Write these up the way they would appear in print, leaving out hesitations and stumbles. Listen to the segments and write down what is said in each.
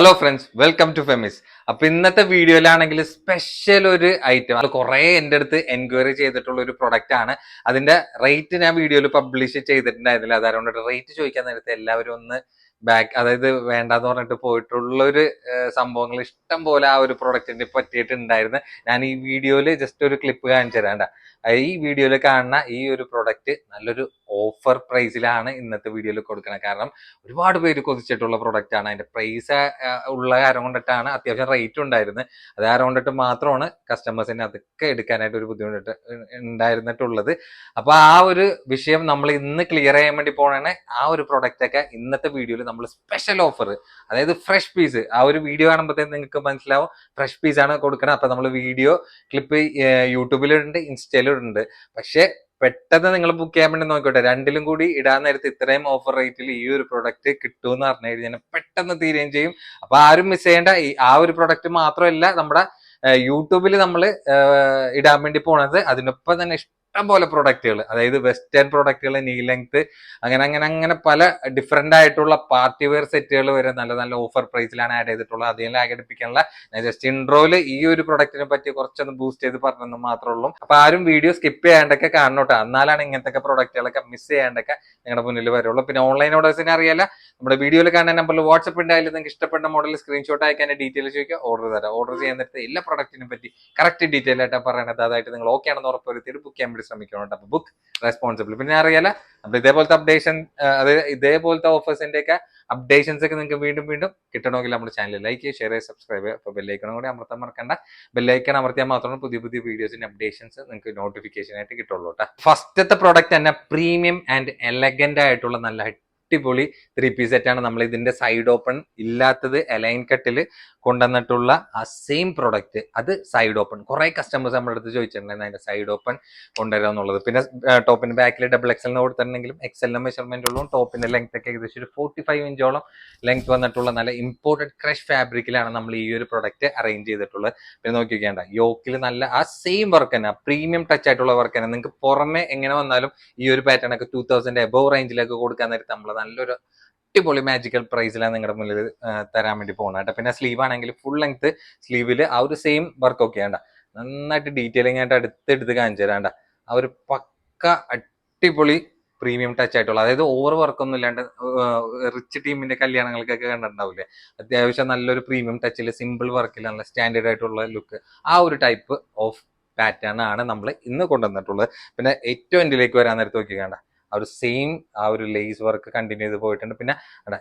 Hello friends, welcome to Femis. അപ്പൊ ഇന്നത്തെ വീഡിയോയിലാണെങ്കിൽ special ഒരു ഐറ്റം, അത് കുറെ എൻ്റെ അടുത്ത് എൻക്വയറി ചെയ്തിട്ടുള്ള ഒരു പ്രൊഡക്റ്റ് ആണ്. അതിന്റെ റേറ്റ് ഞാൻ വീഡിയോയിൽ പബ്ലിഷ് ചെയ്തിട്ടുണ്ടായിരുന്നില്ല. അതുകൊണ്ട് റേറ്റ് ചോദിക്കാൻ നേരത്തെ എല്ലാവരും ഒന്ന് ബാക്ക്, അതായത് വേണ്ടാന്ന് പറഞ്ഞിട്ട് പോയിട്ടുള്ള ഒരു സംഭവങ്ങൾ ഇഷ്ടം പോലെ ആ ഒരു പ്രൊഡക്റ്റിനെ പറ്റിയിട്ടുണ്ടായിരുന്നു. ഞാൻ ഈ വീഡിയോയിൽ ജസ്റ്റ് ഒരു ക്ലിപ്പ് കാണിച്ചു തരാണ്ട. ഈ വീഡിയോയിൽ കാണുന്ന ഈ ഒരു പ്രൊഡക്റ്റ് നല്ലൊരു ഓഫർ പ്രൈസിലാണ് ഇന്നത്തെ വീഡിയോയിൽ കൊടുക്കുന്നത്. കാരണം ഒരുപാട് പേര് കൊതിച്ചിട്ടുള്ള പ്രൊഡക്റ്റ് ആണ്. അതിന്റെ പ്രൈസ് ഉള്ള കാരണം കൊണ്ടിട്ടാണ്, അത്യാവശ്യം റേറ്റ് ഉണ്ടായിരുന്നത്. അത് കാരണം കൊണ്ടിട്ട് മാത്രമാണ് കസ്റ്റമേഴ്സിനെ അതൊക്കെ എടുക്കാനായിട്ട് ഒരു ബുദ്ധിമുട്ട് ഉണ്ടായിരുന്നിട്ടുള്ളത്. അപ്പൊ ആ ഒരു വിഷയം നമ്മൾ ഇന്ന് ക്ലിയർ ചെയ്യാൻ വേണ്ടി പോകണേ. ആ ഒരു പ്രൊഡക്റ്റ് ഒക്കെ ഇന്നത്തെ വീഡിയോയിൽ നമ്മൾ സ്പെഷ്യൽ ഓഫർ, അതായത് ഫ്രഷ് പീസ്, ആ ഒരു വീഡിയോ കാണുമ്പോഴത്തേക്ക് നിങ്ങൾക്ക് മനസ്സിലാവും ഫ്രഷ് പീസ് ആണ് കൊടുക്കുന്നത്. അപ്പൊ നമ്മൾ വീഡിയോ ക്ലിപ്പ് യൂട്യൂബിലുണ്ട്, ഇൻസ്റ്റയിലുണ്ട്. പക്ഷെ പെട്ടെന്ന് നിങ്ങൾ ബുക്ക് ചെയ്യാൻ വേണ്ടി നോക്കട്ടെ, രണ്ടിലും കൂടി ഇടാൻ നേരത്ത് ഇത്രയും ഓഫർ റേറ്റിൽ ഈ ഒരു പ്രൊഡക്റ്റ് കിട്ടുമെന്ന് പറഞ്ഞു കഴിഞ്ഞാൽ പെട്ടെന്ന് തീരുകയും ചെയ്യും. അപ്പൊ ആരും മിസ് ചെയ്യേണ്ട. ആ ഒരു പ്രൊഡക്റ്റ് മാത്രമല്ല നമ്മുടെ യൂട്യൂബിൽ നമ്മൾ ഇടാൻ വേണ്ടി പോണത്, അതിനൊപ്പം തന്നെ ഇഷ്ടം പോലെ പ്രൊഡക്റ്റുകൾ, അതായത് വെസ്റ്റേൺ പ്രൊഡക്റ്റുകൾ, നീ ലെങ്ത്, അങ്ങനെ അങ്ങനെ അങ്ങനെ പല ഡിഫറെന്റ് ആയിട്ടുള്ള പാർട്ടി വെയർ സെറ്റുകൾ വരെ നല്ല നല്ല ഓഫർ പ്രൈസിലാണ് ആഡ് ചെയ്തിട്ടുള്ളത്. അധികം ലാഗ് അടിപ്പിക്കാനുള്ള ഞാൻ ജസ്റ്റ് ഇൻട്രോയില് ഈ ഒരു പ്രൊഡക്റ്റിനെ പറ്റി കുറച്ചൊന്ന് ബൂസ്റ്റ് ചെയ്ത് പറഞ്ഞെന്ന് മാത്രമേ ഉള്ളൂ. അപ്പൊ ആരും വീഡിയോ സ്കിപ്പ് ചെയ്യാണ്ടൊക്കെ കാണണോട്ടോ, എന്നാലാണ് ഇങ്ങനത്തെ പ്രൊഡക്റ്റുകളൊക്കെ മിസ് ചെയ്യാണ്ടൊക്കെ നിങ്ങളുടെ മുന്നിൽ വരുള്ളൂ. പിന്നെ ഓൺലൈൻ ഓർഡേഴ്സിനെ അറിയാല, നമ്മുടെ വീഡിയോയിൽ കാണുന്ന നമ്പറിൽ വാട്സ്ആപ്പ് ഉണ്ടായാലും നിങ്ങൾക്ക് ഇഷ്ടപ്പെട്ട മോഡൽ സ്ക്രീൻഷോട്ട് അയക്കാൻ ഡീറ്റെയിൽ ചോദിക്കുക, ഓർഡർ തരാം. ഓർഡർ ചെയ്യാൻ നേരത്തെ എല്ലാ പ്രൊഡക്റ്റിനെ പറ്റി കറക്റ്റ് ഡീറ്റെയിൽ ആയിട്ടാണ് പറയണത്. അതായിട്ട് നിങ്ങൾ ഓക്കെ ആണെന്ന് ഉറപ്പുവരുത്തിയിട്ട് ബുക്ക് ചെയ്യാൻ വേണ്ടി ശ്രമിക്കണം. അപ്പൊ ബുക്ക് റെസ്പോൺസിബിൾ. പിന്നെ അറിയാല, അപ്പൊ ഇതേപോലത്തെ അപ്ഡേഷൻ, അതായത് ഇതേപോലത്തെ ഓഫേഴ്സിന്റെ ഒക്കെ അപ്ഡേഷൻസ് ഒക്കെ നിങ്ങൾക്ക് വീണ്ടും വീണ്ടും കിട്ടണമെങ്കിൽ നമ്മുടെ ചാനൽ ലൈക്ക് ചെയ്യുക, ഷെയർ ചെയ്യുക, സബ്സ്ക്രൈബ് ചെയ്യുക. അപ്പൊ ബെല്ലൈക്കണം കൂടി അമർത്താൻ മറക്കണ്ട. ബെല്ലൈക്കൺ അമർത്തിയാൽ മാത്രമാണ് പുതിയ പുതിയ വീഡിയോസിന്റെ അപ്ഡേഷൻസ് നിങ്ങൾക്ക് നോട്ടിഫിക്കേഷൻ ആയിട്ട് കിട്ടുള്ളൂ കേട്ടോ. ഫസ്റ്റത്തെ പ്രോഡക്റ്റ് തന്നെ പ്രീമിയം ആൻഡ് എലഗന്റ് ആയിട്ടുള്ള നല്ല അടിപൊളി 3-piece സെറ്റാണ്. നമ്മൾ ഇതിന്റെ സൈഡ് ഓപ്പൺ ഇല്ലാത്തത് അലൈൻ കട്ടിൽ കൊണ്ടുവന്നിട്ടുള്ള ആ സെയിം പ്രൊഡക്റ്റ്, അത് സൈഡ് ഓപ്പൺ. കുറെ കസ്റ്റമേഴ്സ് നമ്മുടെ അടുത്ത് ചോദിച്ചിട്ടുണ്ടായിരുന്നു അതിന്റെ സൈഡ് ഓപ്പൺ കൊണ്ടുവരിക എന്നുള്ളത്. പിന്നെ ടോപ്പിന്റെ ബാക്കിൽ ഡബിൾ എക്സലിന് കൊടുത്തിട്ടുണ്ടെങ്കിലും എക്സലിന്റെ മെഷർമെന്റ് ഉള്ളൂ. ടോപ്പിന്റെ ലെങ്ത് ഒക്കെ ഏകദേശം ഒരു 45 ഇഞ്ചോളം ലെങ്ത് വന്നിട്ടുള്ള നല്ല ഇമ്പോർട്ടഡ് ക്രഷ് ഫാബ്രിക്കിലാണ് നമ്മൾ ഈ ഒരു പ്രൊഡക്റ്റ് അറേഞ്ച് ചെയ്തിട്ടുള്ളത്. പിന്നെ നോക്കിക്കേണ്ട, യോക്കിൽ നല്ല ആ സെയിം വർക്ക് തന്നെ, പ്രീമിയം ടച്ച് ആയിട്ടുള്ള വർക്ക് തന്നെ. നിങ്ങൾക്ക് പുറമെ എങ്ങനെ വന്നാലും ഈ ഒരു പാറ്റേൺ ഒക്കെ 2000 എബോവ് റേഞ്ചിലേക്ക് കൊടുക്കാൻ നേരത്തെ നമ്മൾ നല്ലൊരു അടിപൊളി മാജിക്കൽ പ്രൈസിലാണ് നിങ്ങളുടെ മുന്നിൽ തരാൻ വേണ്ടി പോകുന്നത് കേട്ടോ. പിന്നെ സ്ലീവ് ആണെങ്കിൽ ഫുൾ ലെങ്ത് സ്ലീവിൽ ആ ഒരു സെയിം വർക്ക് ഒക്കെ വേണ്ട, നന്നായിട്ട് ഡീറ്റെയിലിംഗ് ആയിട്ട് എടുത്ത് കാണിച്ചു തരാണ്ട. ആ ഒരു പക്ക അടിപൊളി പ്രീമിയം ടച്ച് ആയിട്ടുള്ള, അതായത് ഓവർ വർക്കൊന്നും ഇല്ലാണ്ട് റിച്ച് ടീമിന്റെ കല്യാണങ്ങൾക്കൊക്കെ കണ്ടിട്ടുണ്ടാവില്ലേ, അത്യാവശ്യം നല്ലൊരു പ്രീമിയം ടച്ചിൽ സിമ്പിൾ വർക്കിൽ നല്ല സ്റ്റാൻഡേർഡ് ആയിട്ടുള്ള ലുക്ക്, ആ ഒരു ടൈപ്പ് ഓഫ് പാറ്റേൺ ആണ് നമ്മൾ ഇന്ന് കൊണ്ടുവന്നിട്ടുള്ളത്. പിന്നെ ഏറ്റവും എൻഡിലേക്ക് വരാൻ നേരത്ത് നോക്കിക്കേണ്ട, ആ ഒരു സെയിം ആ ഒരു ലേസ് വർക്ക് കണ്ടിന്യൂ ചെയ്ത് പോയിട്ടുണ്ട്. പിന്നെ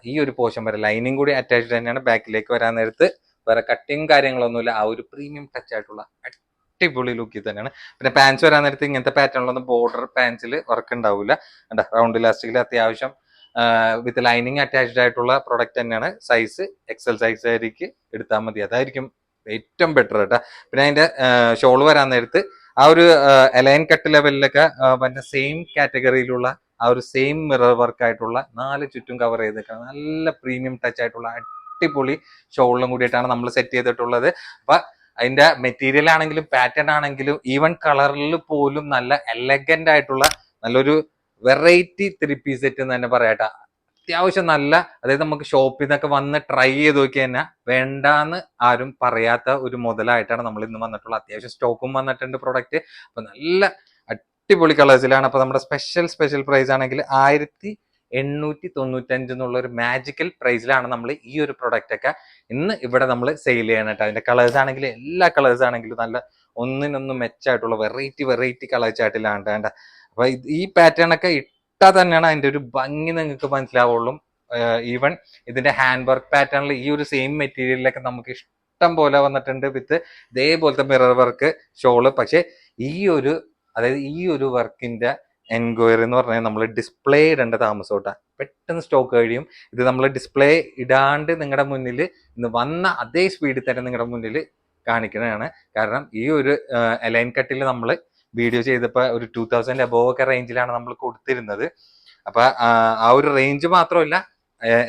ഈ ഒരു പോർഷൻ വരെ ലൈനിങ് കൂടി അറ്റാച്ച്ഡ് തന്നെയാണ്. ബാക്കിലേക്ക് വരാൻ നേരത്ത് വേറെ കട്ടിങ് കാര്യങ്ങളൊന്നുമില്ല. ആ ഒരു പ്രീമിയം ടച്ച് ആയിട്ടുള്ള അടിപൊളി ലുക്കിൽ തന്നെയാണ്. പിന്നെ പാൻസ് വരാൻ നേരത്ത് ഇങ്ങനത്തെ പാറ്റേണിലൊന്നും ബോർഡർ പാൻസിൽ വർക്ക് ഉണ്ടാവില്ല. റൗണ്ട് ഇലാസ്റ്റിക്കിൽ അത്യാവശ്യം വിത്ത് ലൈനിങ് അറ്റാച്ച്ഡ് ആയിട്ടുള്ള പ്രൊഡക്റ്റ് തന്നെയാണ്. സൈസ് എക്സൽ സൈസ് ആയിരിക്കും എടുത്താൽ മതി, അതായിരിക്കും ഏറ്റവും ബെറ്റർ കേട്ടോ. പിന്നെ അതിന്റെ ഷോൾ വരാൻ നേരത്ത് ആ ഒരു അലൈൻ കട്ട് ലെവലിലൊക്കെ പിന്നെ സെയിം കാറ്റഗറിയിലുള്ള ആ ഒരു സെയിം മിറർ വർക്ക് ആയിട്ടുള്ള 4 ചുറ്റും കവർ ചെയ്തിട്ടാണ് നല്ല പ്രീമിയം ടച്ച് ആയിട്ടുള്ള അടിപൊളി ഷോളിലും കൂടിയിട്ടാണ് നമ്മൾ സെറ്റ് ചെയ്തിട്ടുള്ളത്. അപ്പൊ അതിന്റെ മെറ്റീരിയൽ ആണെങ്കിലും പാറ്റേൺ ആണെങ്കിലും ഈവൻ കളറിൽ പോലും നല്ല എലഗന്റ് ആയിട്ടുള്ള നല്ലൊരു വെറൈറ്റി 3-piece സെറ്റ് എന്ന് തന്നെ പറയാട്ടോ. അത്യാവശ്യം നല്ല, അതായത് നമുക്ക് ഷോപ്പിൽ നിന്നൊക്കെ വന്ന് ട്രൈ ചെയ്ത് നോക്കി തന്നെ വേണ്ടാന്ന് ആരും പറയാത്ത ഒരു മുതലായിട്ടാണ് നമ്മൾ ഇന്ന് വന്നിട്ടുള്ളത്. അത്യാവശ്യം സ്റ്റോക്കും വന്നിട്ടുണ്ട് പ്രൊഡക്റ്റ്. അപ്പൊ നല്ല അടിപൊളി കളേഴ്സിലാണ്. അപ്പൊ നമ്മുടെ സ്പെഷ്യൽ പ്രൈസ് ആണെങ്കിൽ 1895 എന്നുള്ള ഒരു മാജിക്കൽ പ്രൈസിലാണ് നമ്മൾ ഈ ഒരു പ്രൊഡക്റ്റ് ഒക്കെ ഇന്ന് ഇവിടെ നമ്മൾ സെയിൽ ചെയ്യാനായിട്ട്. അതിന്റെ കളേഴ്സ് ആണെങ്കിൽ എല്ലാ കളേഴ്സ് ആണെങ്കിലും നല്ല ഒന്നിനൊന്നും മെച്ചായിട്ടുള്ള വെറൈറ്റി കളർ ചാട്ടിലാണ് വേണ്ട. അപ്പൊ ഈ പാറ്റേൺ ഒക്കെ ഇട്ടാൽ തന്നെയാണ് അതിന്റെ ഒരു ഭംഗി നിങ്ങൾക്ക് മനസ്സിലാവുള്ളൂ. ഈവൻ ഇതിന്റെ ഹാൻഡ് വർക്ക് പാറ്റേണിൽ ഈ ഒരു സെയിം മെറ്റീരിയലിലൊക്കെ നമുക്ക് ഇഷ്ടം പോലെ വന്നിട്ടുണ്ട് വിത്ത് ഇതേപോലത്തെ മിറർ വർക്ക് ഷോള്. പക്ഷെ അതായത് ഈ ഒരു വർക്കിന്റെ എൻക്വയറി എന്ന് പറഞ്ഞാൽ നമ്മൾ ഡിസ്പ്ലേ ഇടേണ്ട താമസോട്ടാ, പെട്ടെന്ന് സ്റ്റോക്ക് കഴിയും. ഇത് നമ്മൾ ഡിസ്പ്ലേ ഇടാണ്ട് നിങ്ങളുടെ മുന്നിൽ ഇന്ന് വന്ന അതേ സ്പീഡിൽ തന്നെ നിങ്ങളുടെ മുന്നിൽ കാണിക്കുന്നതാണ്. കാരണം ഈ ഒരു അലൈൻ കട്ടിൽ നമ്മൾ വീഡിയോ ചെയ്തപ്പോൾ ഒരു 2000 എബോവ് ഒക്കെ റേഞ്ചിലാണ് നമ്മൾ കൊടുത്തിരുന്നത്. അപ്പൊ ആ ഒരു റേഞ്ച് മാത്രമല്ല,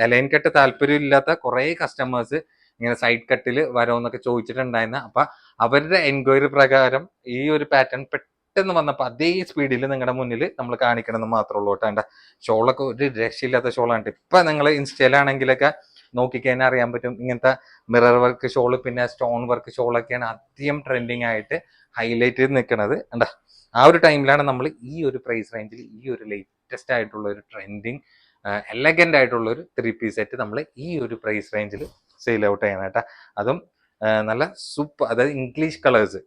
അലൈൻ കട്ട് താല്പര്യം ഇല്ലാത്ത കുറെ കസ്റ്റമേഴ്സ് ഇങ്ങനെ സൈഡ് കട്ടിൽ വരോന്നൊക്കെ ചോദിച്ചിട്ടുണ്ടായിരുന്നു. അപ്പൊ അവരുടെ എൻക്വയറി പ്രകാരം ഈ ഒരു പാറ്റേൺ പെട്ടെന്ന് വന്നപ്പോൾ അതേ സ്പീഡിൽ നിങ്ങളുടെ മുന്നിൽ നമ്മൾ കാണിക്കണമെന്ന് മാത്രമേ ഉള്ളൂ കേട്ടോ. ഷോളൊക്കെ ഒരു രക്ഷയില്ലാത്ത ഷോളാണ്. ഇപ്പൊ നിങ്ങൾ ഇൻസ്റ്റയിലാണെങ്കിലൊക്കെ നോക്കിക്കഴിഞ്ഞാൽ അറിയാൻ പറ്റും. ഇങ്ങനത്തെ മിറർ വർക്ക് ഷോള് പിന്നെ സ്റ്റോൺ വർക്ക് ഷോളൊക്കെയാണ് അധികം ട്രെൻഡിങ് ആയിട്ട് ഹൈലൈറ്റ് ചെയ്ത് നിൽക്കുന്നത്. എന്താ ആ ഒരു ടൈമിലാണ് നമ്മൾ ഈ ഒരു പ്രൈസ് റേഞ്ചിൽ ഈ ഒരു ലേറ്റസ്റ്റ് ആയിട്ടുള്ള ഒരു ട്രെൻഡിങ് എലഗന്റ് ആയിട്ടുള്ള ഒരു 3 പീസ് സെറ്റ് നമ്മൾ ഈ ഒരു പ്രൈസ് റേഞ്ചിൽ സെയിൽ ഔട്ട് ചെയ്യണം കേട്ടോ. അതും നല്ല സൂപ്പർ, അതായത് ഇംഗ്ലീഷ് കളേഴ്സ്,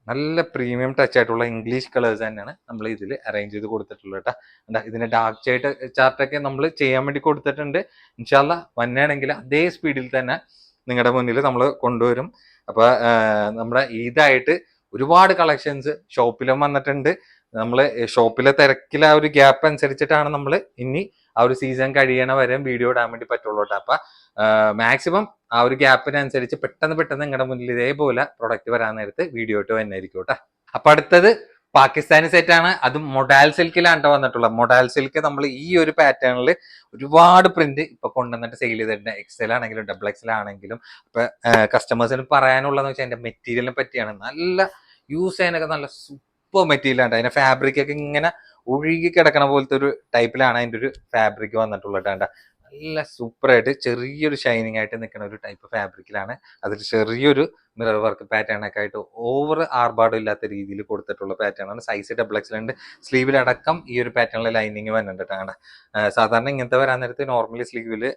നല്ല പ്രീമിയം ടച്ച് ആയിട്ടുള്ള ഇംഗ്ലീഷ് കളേഴ്സ് തന്നെയാണ് നമ്മൾ ഇതിൽ അറേഞ്ച് ചെയ്ത് കൊടുത്തിട്ടുള്ളത് കേട്ടോ. എന്താ ഇതിന്റെ ഡാർക്ക് ചാർട്ടൊക്കെ നമ്മൾ ചെയ്യാൻ വേണ്ടി കൊടുത്തിട്ടുണ്ട്. ഇൻഷാല്ല വന്നാണെങ്കിൽ അതേ സ്പീഡിൽ തന്നെ നിങ്ങളുടെ മുന്നിൽ നമ്മൾ കൊണ്ടുവരും. അപ്പൊ നമ്മുടെ ഇതായിട്ട് ഒരുപാട് കളക്ഷൻസ് ഷോപ്പിലും വന്നിട്ടുണ്ട്. നമ്മൾ ഷോപ്പിലെ തിരക്കിലെ ആ ഒരു ഗ്യാപ്പ് അനുസരിച്ചിട്ടാണ് നമ്മൾ ഇനി ആ ഒരു സീസൺ കഴിയണ വരെ വീഡിയോ ഇടാൻ വേണ്ടി പറ്റുള്ളൂ കേട്ടോ. അപ്പൊ മാക്സിമം ആ ഒരു ഗ്യാപ്പിനനുസരിച്ച് പെട്ടെന്ന് നിങ്ങളുടെ മുന്നിൽ ഇതേപോലെ പ്രൊഡക്റ്റ് വരാൻ നേരത്ത് വീഡിയോ ഇട്ട് വന്നായിരിക്കും കേട്ടോ. അപ്പൊ അടുത്തത് പാകിസ്ഥാനി സെറ്റ് ആണ്. അതും മൊഡാൽ സിൽക്കിലാണ് വന്നിട്ടുള്ളത്. മൊഡാൽ സിൽക്ക് നമ്മൾ ഈ ഒരു പാറ്റേണിൽ ഒരുപാട് പ്രിന്റ് ഇപ്പൊ കൊണ്ടുവന്നിട്ട് സെയിൽ ചെയ്തിട്ടുണ്ട്. XL ആണെങ്കിലും XXL ആണെങ്കിലും. അപ്പൊ കസ്റ്റമേഴ്സിന് പറയാനുള്ളതെന്ന് വെച്ചാൽ അതിന്റെ മെറ്റീരിയലിനെ പറ്റിയാണ്. നല്ല യൂസ് ചെയ്യാനൊക്കെ നല്ല സൂപ്പർ മെറ്റീരിയൽ ആണ്. അതിന്റെ ഫാബ്രിക് ഒക്കെ ഇങ്ങനെ ഒഴുകി കിടക്കണ പോലത്തെ ഒരു ടൈപ്പിലാണ് അതിന്റെ ഒരു ഫാബ്രിക് വന്നിട്ടുള്ളത് കേട്ടോ. നല്ല സൂപ്പറായിട്ട് ചെറിയൊരു ഷൈനിങ് ആയിട്ട് നിൽക്കുന്ന ഒരു ടൈപ്പ് ഫാബ്രിക്കിലാണ്. അതിൽ ചെറിയൊരു മിറർ വർക്ക് പാറ്റേൺ ഒക്കെ ആയിട്ട് ഓവർ ആർഭാടം ഇല്ലാത്ത രീതിയിൽ കൊടുത്തിട്ടുള്ള പാറ്റേൺ ആണ്. സൈസ് XXL ഉണ്ട്. സ്ലീവിലടക്കം ഈ ഒരു പാറ്റേണിൽ ലൈനിങ് വരുന്നുണ്ട് കേട്ടോ. സാധാരണ ഇങ്ങനത്തെ വരാൻ നേരത്ത് നോർമലി സ്ലീവില്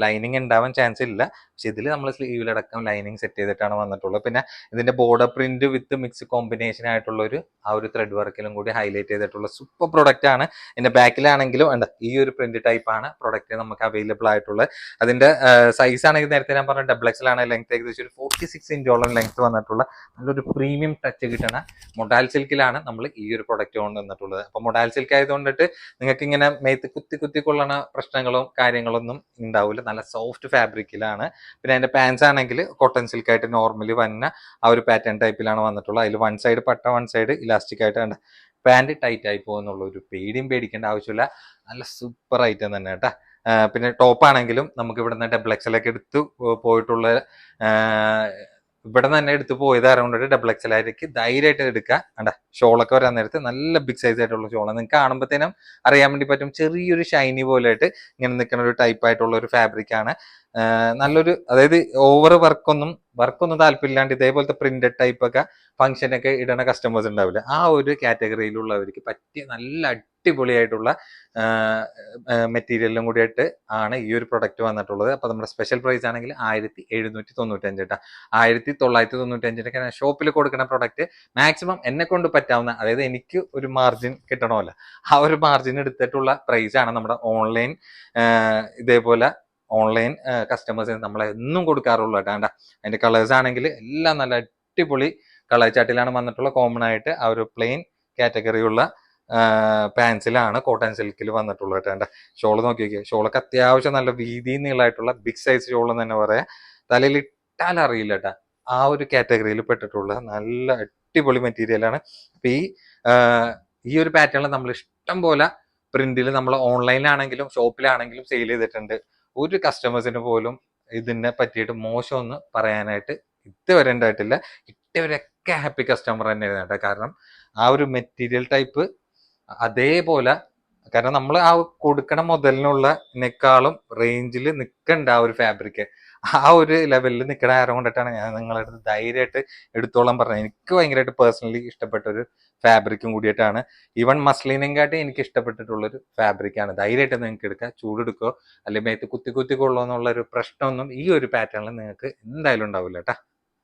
ലൈനിങ് ഉണ്ടാവാൻ ചാൻസ് ഇല്ല. പക്ഷെ ഇതിൽ നമ്മൾ സ്ലീവിലടക്കം ലൈനിങ് സെറ്റ് ചെയ്തിട്ടാണ് വന്നിട്ടുള്ളത്. പിന്നെ ഇതിന്റെ ബോർഡർ പ്രിന്റ് വിത്ത് മിക്സ് കോമ്പിനേഷൻ ആയിട്ടുള്ള ആ ഒരു ത്രെഡ് വർക്കിലും കൂടി ഹൈലൈറ്റ് ചെയ്തിട്ടുള്ള സൂപ്പർ പ്രൊഡക്റ്റ് ആണ്. ഇതിന്റെ ബാക്കിലാണെങ്കിലും ഉണ്ട് ഈ ഒരു പ്രിന്റ് ടൈപ്പ് ആണ് പ്രൊഡക്റ്റ് നമുക്ക് അവൈലബിൾ ആയിട്ടുള്ളത്. അതിന്റെ സൈസ് ആണെങ്കിൽ നേരത്തെ ഞാൻ പറഞ്ഞ XXL ആണ്. ലെങ്ത് ഏകദേശം ഒരു 46 ഇഞ്ചോളം ലെങ്ത് വന്നിട്ടുള്ള നല്ലൊരു പ്രീമിയം ടച്ച് കിട്ടണ മൊഡാൽ സിൽക്കിലാണ് നമ്മൾ ഈ ഒരു പ്രൊഡക്റ്റ് കൊണ്ടുവന്നിട്ടുള്ളത്. അപ്പൊ മൊഡാൽ സിൽക്ക് ആയതുകൊണ്ടിട്ട് നിങ്ങൾക്ക് ഇങ്ങനെ മേത്ത് കുത്തി കൊള്ളണ പ്രശ്നങ്ങളും കാര്യങ്ങളൊന്നും ഉണ്ടാവില്ല. നല്ല സോഫ്റ്റ് ഫാബ്രിക്കിലാണ്. പിന്നെ അതിന്റെ പാൻസ് ആണെങ്കിൽ കോട്ടൺ സിൽക്ക് ആയിട്ട് നോർമലി വന്ന ആ ഒരു പാറ്റേൺ ടൈപ്പിലാണ് വന്നിട്ടുള്ളത്. അതിൽ വൺ സൈഡ് പട്ട വൺ സൈഡ് ഇലാസ്റ്റിക് ആയിട്ട് കണ്ട പാന്റ് ടൈറ്റ് ആയി പോകുന്നുള്ള ഒരു പേടിക്കേണ്ട ആവശ്യമില്ല. നല്ല സൂപ്പർ ഐറ്റം തന്നെ കേട്ടാ. പിന്നെ ടോപ്പ് ആണെങ്കിലും നമുക്ക് ഇവിടെ നിന്ന് XXL ഒക്കെ എടുത്തു പോയിട്ടുള്ള ഇവിടെ തന്നെ എടുത്തു പോയത് ആയതുകൊണ്ട് XXL ആയിരിക്കും ധൈര്യമായിട്ട് എടുക്കുക. കണ്ട ഷോളൊക്കെ വരാൻ നേരത്ത് നല്ല ബിഗ് സൈസ് ആയിട്ടുള്ള ഷോളാണ്. നിങ്ങൾക്ക് കാണുമ്പോഴത്തേനും അറിയാൻ വേണ്ടി പറ്റും ചെറിയൊരു ഷൈനി പോലെ ആയിട്ട് ഇങ്ങനെ നിൽക്കുന്ന ഒരു ടൈപ്പ് ആയിട്ടുള്ള ഒരു ഫാബ്രിക് ആണ്. നല്ലൊരു, അതായത് ഓവർ വർക്കൊന്നും താല്പര്യമില്ലാണ്ട് ഇതേപോലത്തെ പ്രിന്റഡ് ടൈപ്പ് ഒക്കെ ഫംഗ്ഷനൊക്കെ ഇടുന്ന കസ്റ്റമേഴ്സ് ഉണ്ടാവില്ല. ആ ഒരു കാറ്റഗറിയിലുള്ളവർക്ക് പറ്റിയ നല്ല അടിപൊളിയായിട്ടുള്ള മെറ്റീരിയലും കൂടിയായിട്ട് ആണ് ഈ ഒരു പ്രൊഡക്റ്റ് വന്നിട്ടുള്ളത്. അപ്പൊ നമ്മുടെ സ്പെഷ്യൽ പ്രൈസ് ആണെങ്കിൽ 1795 കേട്ടോ. 1995 ഷോപ്പിൽ കൊടുക്കുന്ന പ്രൊഡക്റ്റ് മാക്സിമം എന്നെ കൊണ്ട് പറ്റാവുന്ന, അതായത് എനിക്ക് ഒരു മാർജിൻ കിട്ടണമല്ലോ, ആ ഒരു മാർജിൻ എടുത്തിട്ടുള്ള പ്രൈസ് ആണ് നമ്മുടെ ഓൺലൈൻ ഇതേപോലെ ഓൺലൈൻ കസ്റ്റമേഴ്സിന് നമ്മൾ എന്നും കൊടുക്കാറുള്ളൂ കേട്ടോ. അതിന്റെ കളേഴ്സ് ആണെങ്കിൽ എല്ലാം നല്ല അടിപൊളി കളർ ചാർട്ടിലാണ് വന്നിട്ടുള്ള. കോമൺ ആയിട്ട് ആ ഒരു പ്ലെയിൻ കാറ്റഗറിയുള്ള പാൻസിലാണ് കോട്ടൺ സിൽക്കിൽ വന്നിട്ടുള്ളത് കേട്ടോ. ഷോള് നോക്കിയൊക്കെ, ഷോളൊക്കെ അത്യാവശ്യം നല്ല വീതി നീളമായിട്ടുള്ള ബിഗ് സൈസ് ഷോൾ എന്ന് തന്നെ പറയാം. തലയിൽ ഇട്ടാൽ അറിയില്ല കേട്ടോ, ആ ഒരു കാറ്റഗറിയിൽ പെട്ടിട്ടുള്ള നല്ല അടിപൊളി മെറ്റീരിയലാണ്. അപ്പൊ ഈ ഒരു പാറ്റേണിൽ നമ്മൾ ഇഷ്ടം പോലെ പ്രിന്റിൽ നമ്മൾ ഓൺലൈനിലാണെങ്കിലും ഷോപ്പിലാണെങ്കിലും സെയിൽ ചെയ്തിട്ടുണ്ട്. ഒരു കസ്റ്റമേഴ്സിന് പോലും ഇതിനെ പറ്റിയിട്ട് മോശമൊന്നും പറയാനായിട്ട് ഇതുവരെ ഉണ്ടായിട്ടില്ല. ഇട്ടവരൊക്കെ ഹാപ്പി കസ്റ്റമർ തന്നെയായിരുന്നു കേട്ടോ. കാരണം ആ ഒരു മെറ്റീരിയൽ ടൈപ്പ് അതേപോലെ, കാരണം നമ്മൾ ആ കൊടുക്കണ മുതലിനുള്ളതിനേക്കാളും റേഞ്ചിൽ നിൽക്കണ്ട ആ ഒരു ഫാബ്രിക്, ആ ഒരു ലെവലിൽ നിൽക്കണ ആരം കൊണ്ടിട്ടാണ് ഞാൻ നിങ്ങളുടെ അടുത്ത് ധൈര്യമായിട്ട് എടുത്തോളാൻ പറഞ്ഞത്. എനിക്ക് ഭയങ്കരമായിട്ട് പേഴ്സണലി ഇഷ്ടപ്പെട്ട ഒരു ഫാബ്രിക്കും കൂടിയിട്ടാണ്. ഈവൻ മസ്ലിനെങ്കാട്ടി എനിക്ക് ഇഷ്ടപ്പെട്ടിട്ടുള്ളൊരു ഫാബ്രിക്കാണ്. ധൈര്യമായിട്ട് നിങ്ങൾക്ക് എടുക്കുക. ചൂടെടുക്കോ അല്ലെങ്കിൽ മേത്ത് കുത്തിക്കൊള്ളോ എന്നുള്ള ഒരു പ്രശ്നമൊന്നും ഈ ഒരു പാറ്റേണിൽ നിങ്ങൾക്ക് എന്തായാലും ഉണ്ടാവില്ല കേട്ടോ.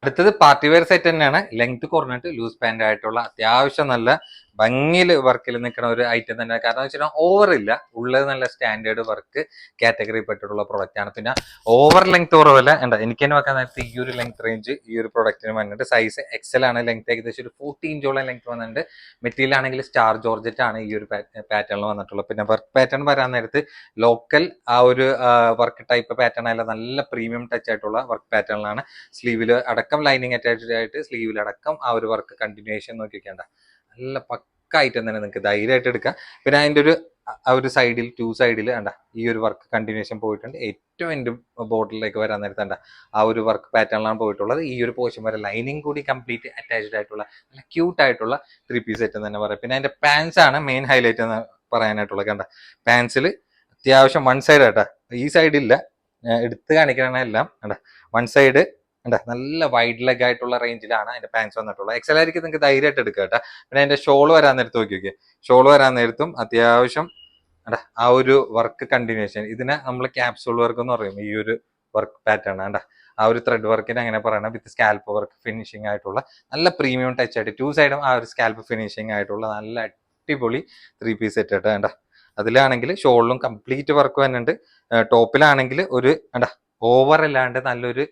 അടുത്തത് പാർട്ടി വെയർ സെറ്റ് തന്നെയാണ്. ലെങ്ത് കുറഞ്ഞിട്ട് ലൂസ് പാന്റ് ആയിട്ടുള്ള അത്യാവശ്യം നല്ല ഭംഗിയിൽ വർക്കിൽ നിൽക്കുന്ന ഒരു ഐറ്റം തന്നെ. കാരണം വെച്ചാൽ ഓവർ ഇല്ല, ഉള്ളത് നല്ല സ്റ്റാൻഡേർഡ് വർക്ക് കാറ്റഗറി പെട്ടിട്ടുള്ള പ്രൊഡക്റ്റ് ആണ്. പിന്നെ ഓവർ ലെങ്ത് കുറവല്ല. എനിക്ക് തന്നെ വെക്കാൻ നേരത്തെ ഈ ഒരു ലെങ്ത് റേഞ്ച് ഈ ഒരു പ്രൊഡക്റ്റിന് വന്നിട്ട് സൈസ് XL ആണ്. ലെങ്ത് ഏകദേശം ഒരു 40 ഇഞ്ചോളം ലെങ്ത് വന്നിട്ടുണ്ട്. മെറ്റീരിയൽ ആണെങ്കിൽ സ്റ്റാർ ജോർജറ്റ് ആണ് ഈ ഒരു പാറ്റേണിൽ വന്നിട്ടുള്ളത്. പിന്നെ വർക്ക് പാറ്റേൺ വരാൻ നേരത്ത് ലോക്കൽ ആ ഒരു വർക്ക് ടൈപ്പ് പാറ്റേൺ അല്ല, നല്ല പ്രീമിയം ടച്ച് ആയിട്ടുള്ള വർക്ക് പാറ്റേണിലാണ്. സ്ലീവിൽ അടക്കം ലൈനിങ് അറ്റാച്ച്ഡ് ആയിട്ട് സ്ലീവിലടക്കം ആ ഒരു വർക്ക് കണ്ടിന്യൂഷൻ നോക്കിക്കേണ്ട നല്ല പക്ക ഐറ്റം തന്നെ, നിങ്ങൾക്ക് ധൈര്യമായിട്ട് എടുക്കാം. പിന്നെ അതിന്റെ ഒരു സൈഡിൽ 2 സൈഡിൽ കണ്ട ഈ ഒരു വർക്ക് കണ്ടിന്യൂഷൻ പോയിട്ടുണ്ട്. ഏറ്റവും എൻ്റെ ബോർഡിലേക്ക് വരാൻ നേരത്തെ കണ്ട ആ ഒരു വർക്ക് പാറ്റേണിലാണ് പോയിട്ടുള്ളത്. ഈ ഒരു പോർഷൻ വരെ ലൈനിങ് കൂടി കംപ്ലീറ്റ് അറ്റാച്ച്ഡ് ആയിട്ടുള്ള നല്ല ക്യൂട്ട് ആയിട്ടുള്ള 3 പീസ് സെറ്റ് എന്ന് തന്നെ പറയാം. പിന്നെ അതിന്റെ പാൻസ് ആണ് മെയിൻ ഹൈലൈറ്റ് എന്ന് പറയാനായിട്ടുള്ളത്. കണ്ട പാൻസിൽ അത്യാവശ്യം വൺ സൈഡ് ആട്ടാ, ഈ സൈഡില്ല, എടുത്ത് കാണിക്കണ എല്ലാം കണ്ട വൺ സൈഡ് കണ്ട നല്ല വൈഡ് ലെഗ് ആയിട്ടുള്ള റേഞ്ചിലാണ് അതിന്റെ പാൻസ് വന്നിട്ടുള്ളത്. എക്സൽ ആയിരിക്കും നിങ്ങൾക്ക് ധൈര്യമായിട്ട് എടുക്കുക കേട്ടോ. പിന്നെ അതിന്റെ ഷോള് വരാൻ നേരത്ത് നോക്കി ഷോള് വരാൻ നേരത്തും അത്യാവശ്യം ആ ഒരു വർക്ക് കണ്ടിന്യൂഷൻ, ഇതിനെ നമ്മൾ ക്യാപ്സൂൾ വർക്ക് എന്ന് പറയും. ഈ ഒരു വർക്ക് പാറ്റേൺ കണ്ട ആ ഒരു ത്രെഡ് വർക്കിന് അങ്ങനെ പറയണം, വിത്ത് സ്കാൽപ്പ് വർക്ക് ഫിനിഷിംഗ് ആയിട്ടുള്ള നല്ല പ്രീമിയം ടച്ച് ആയിട്ട് 2 സൈഡും ആ ഒരു സ്കാൽപ്പ് ഫിനിഷിംഗ് ആയിട്ടുള്ള നല്ല അടിപൊളി 3 പീസ് സെറ്റ് ആയിട്ട് കണ്ട. അതിലാണെങ്കിൽ ഷോളിലും കംപ്ലീറ്റ് വർക്ക് വന്നിട്ടുണ്ട്. ടോപ്പിലാണെങ്കിൽ ഒരു കണ്ട ഓവർ അല്ലാണ്ട് നല്ലൊരു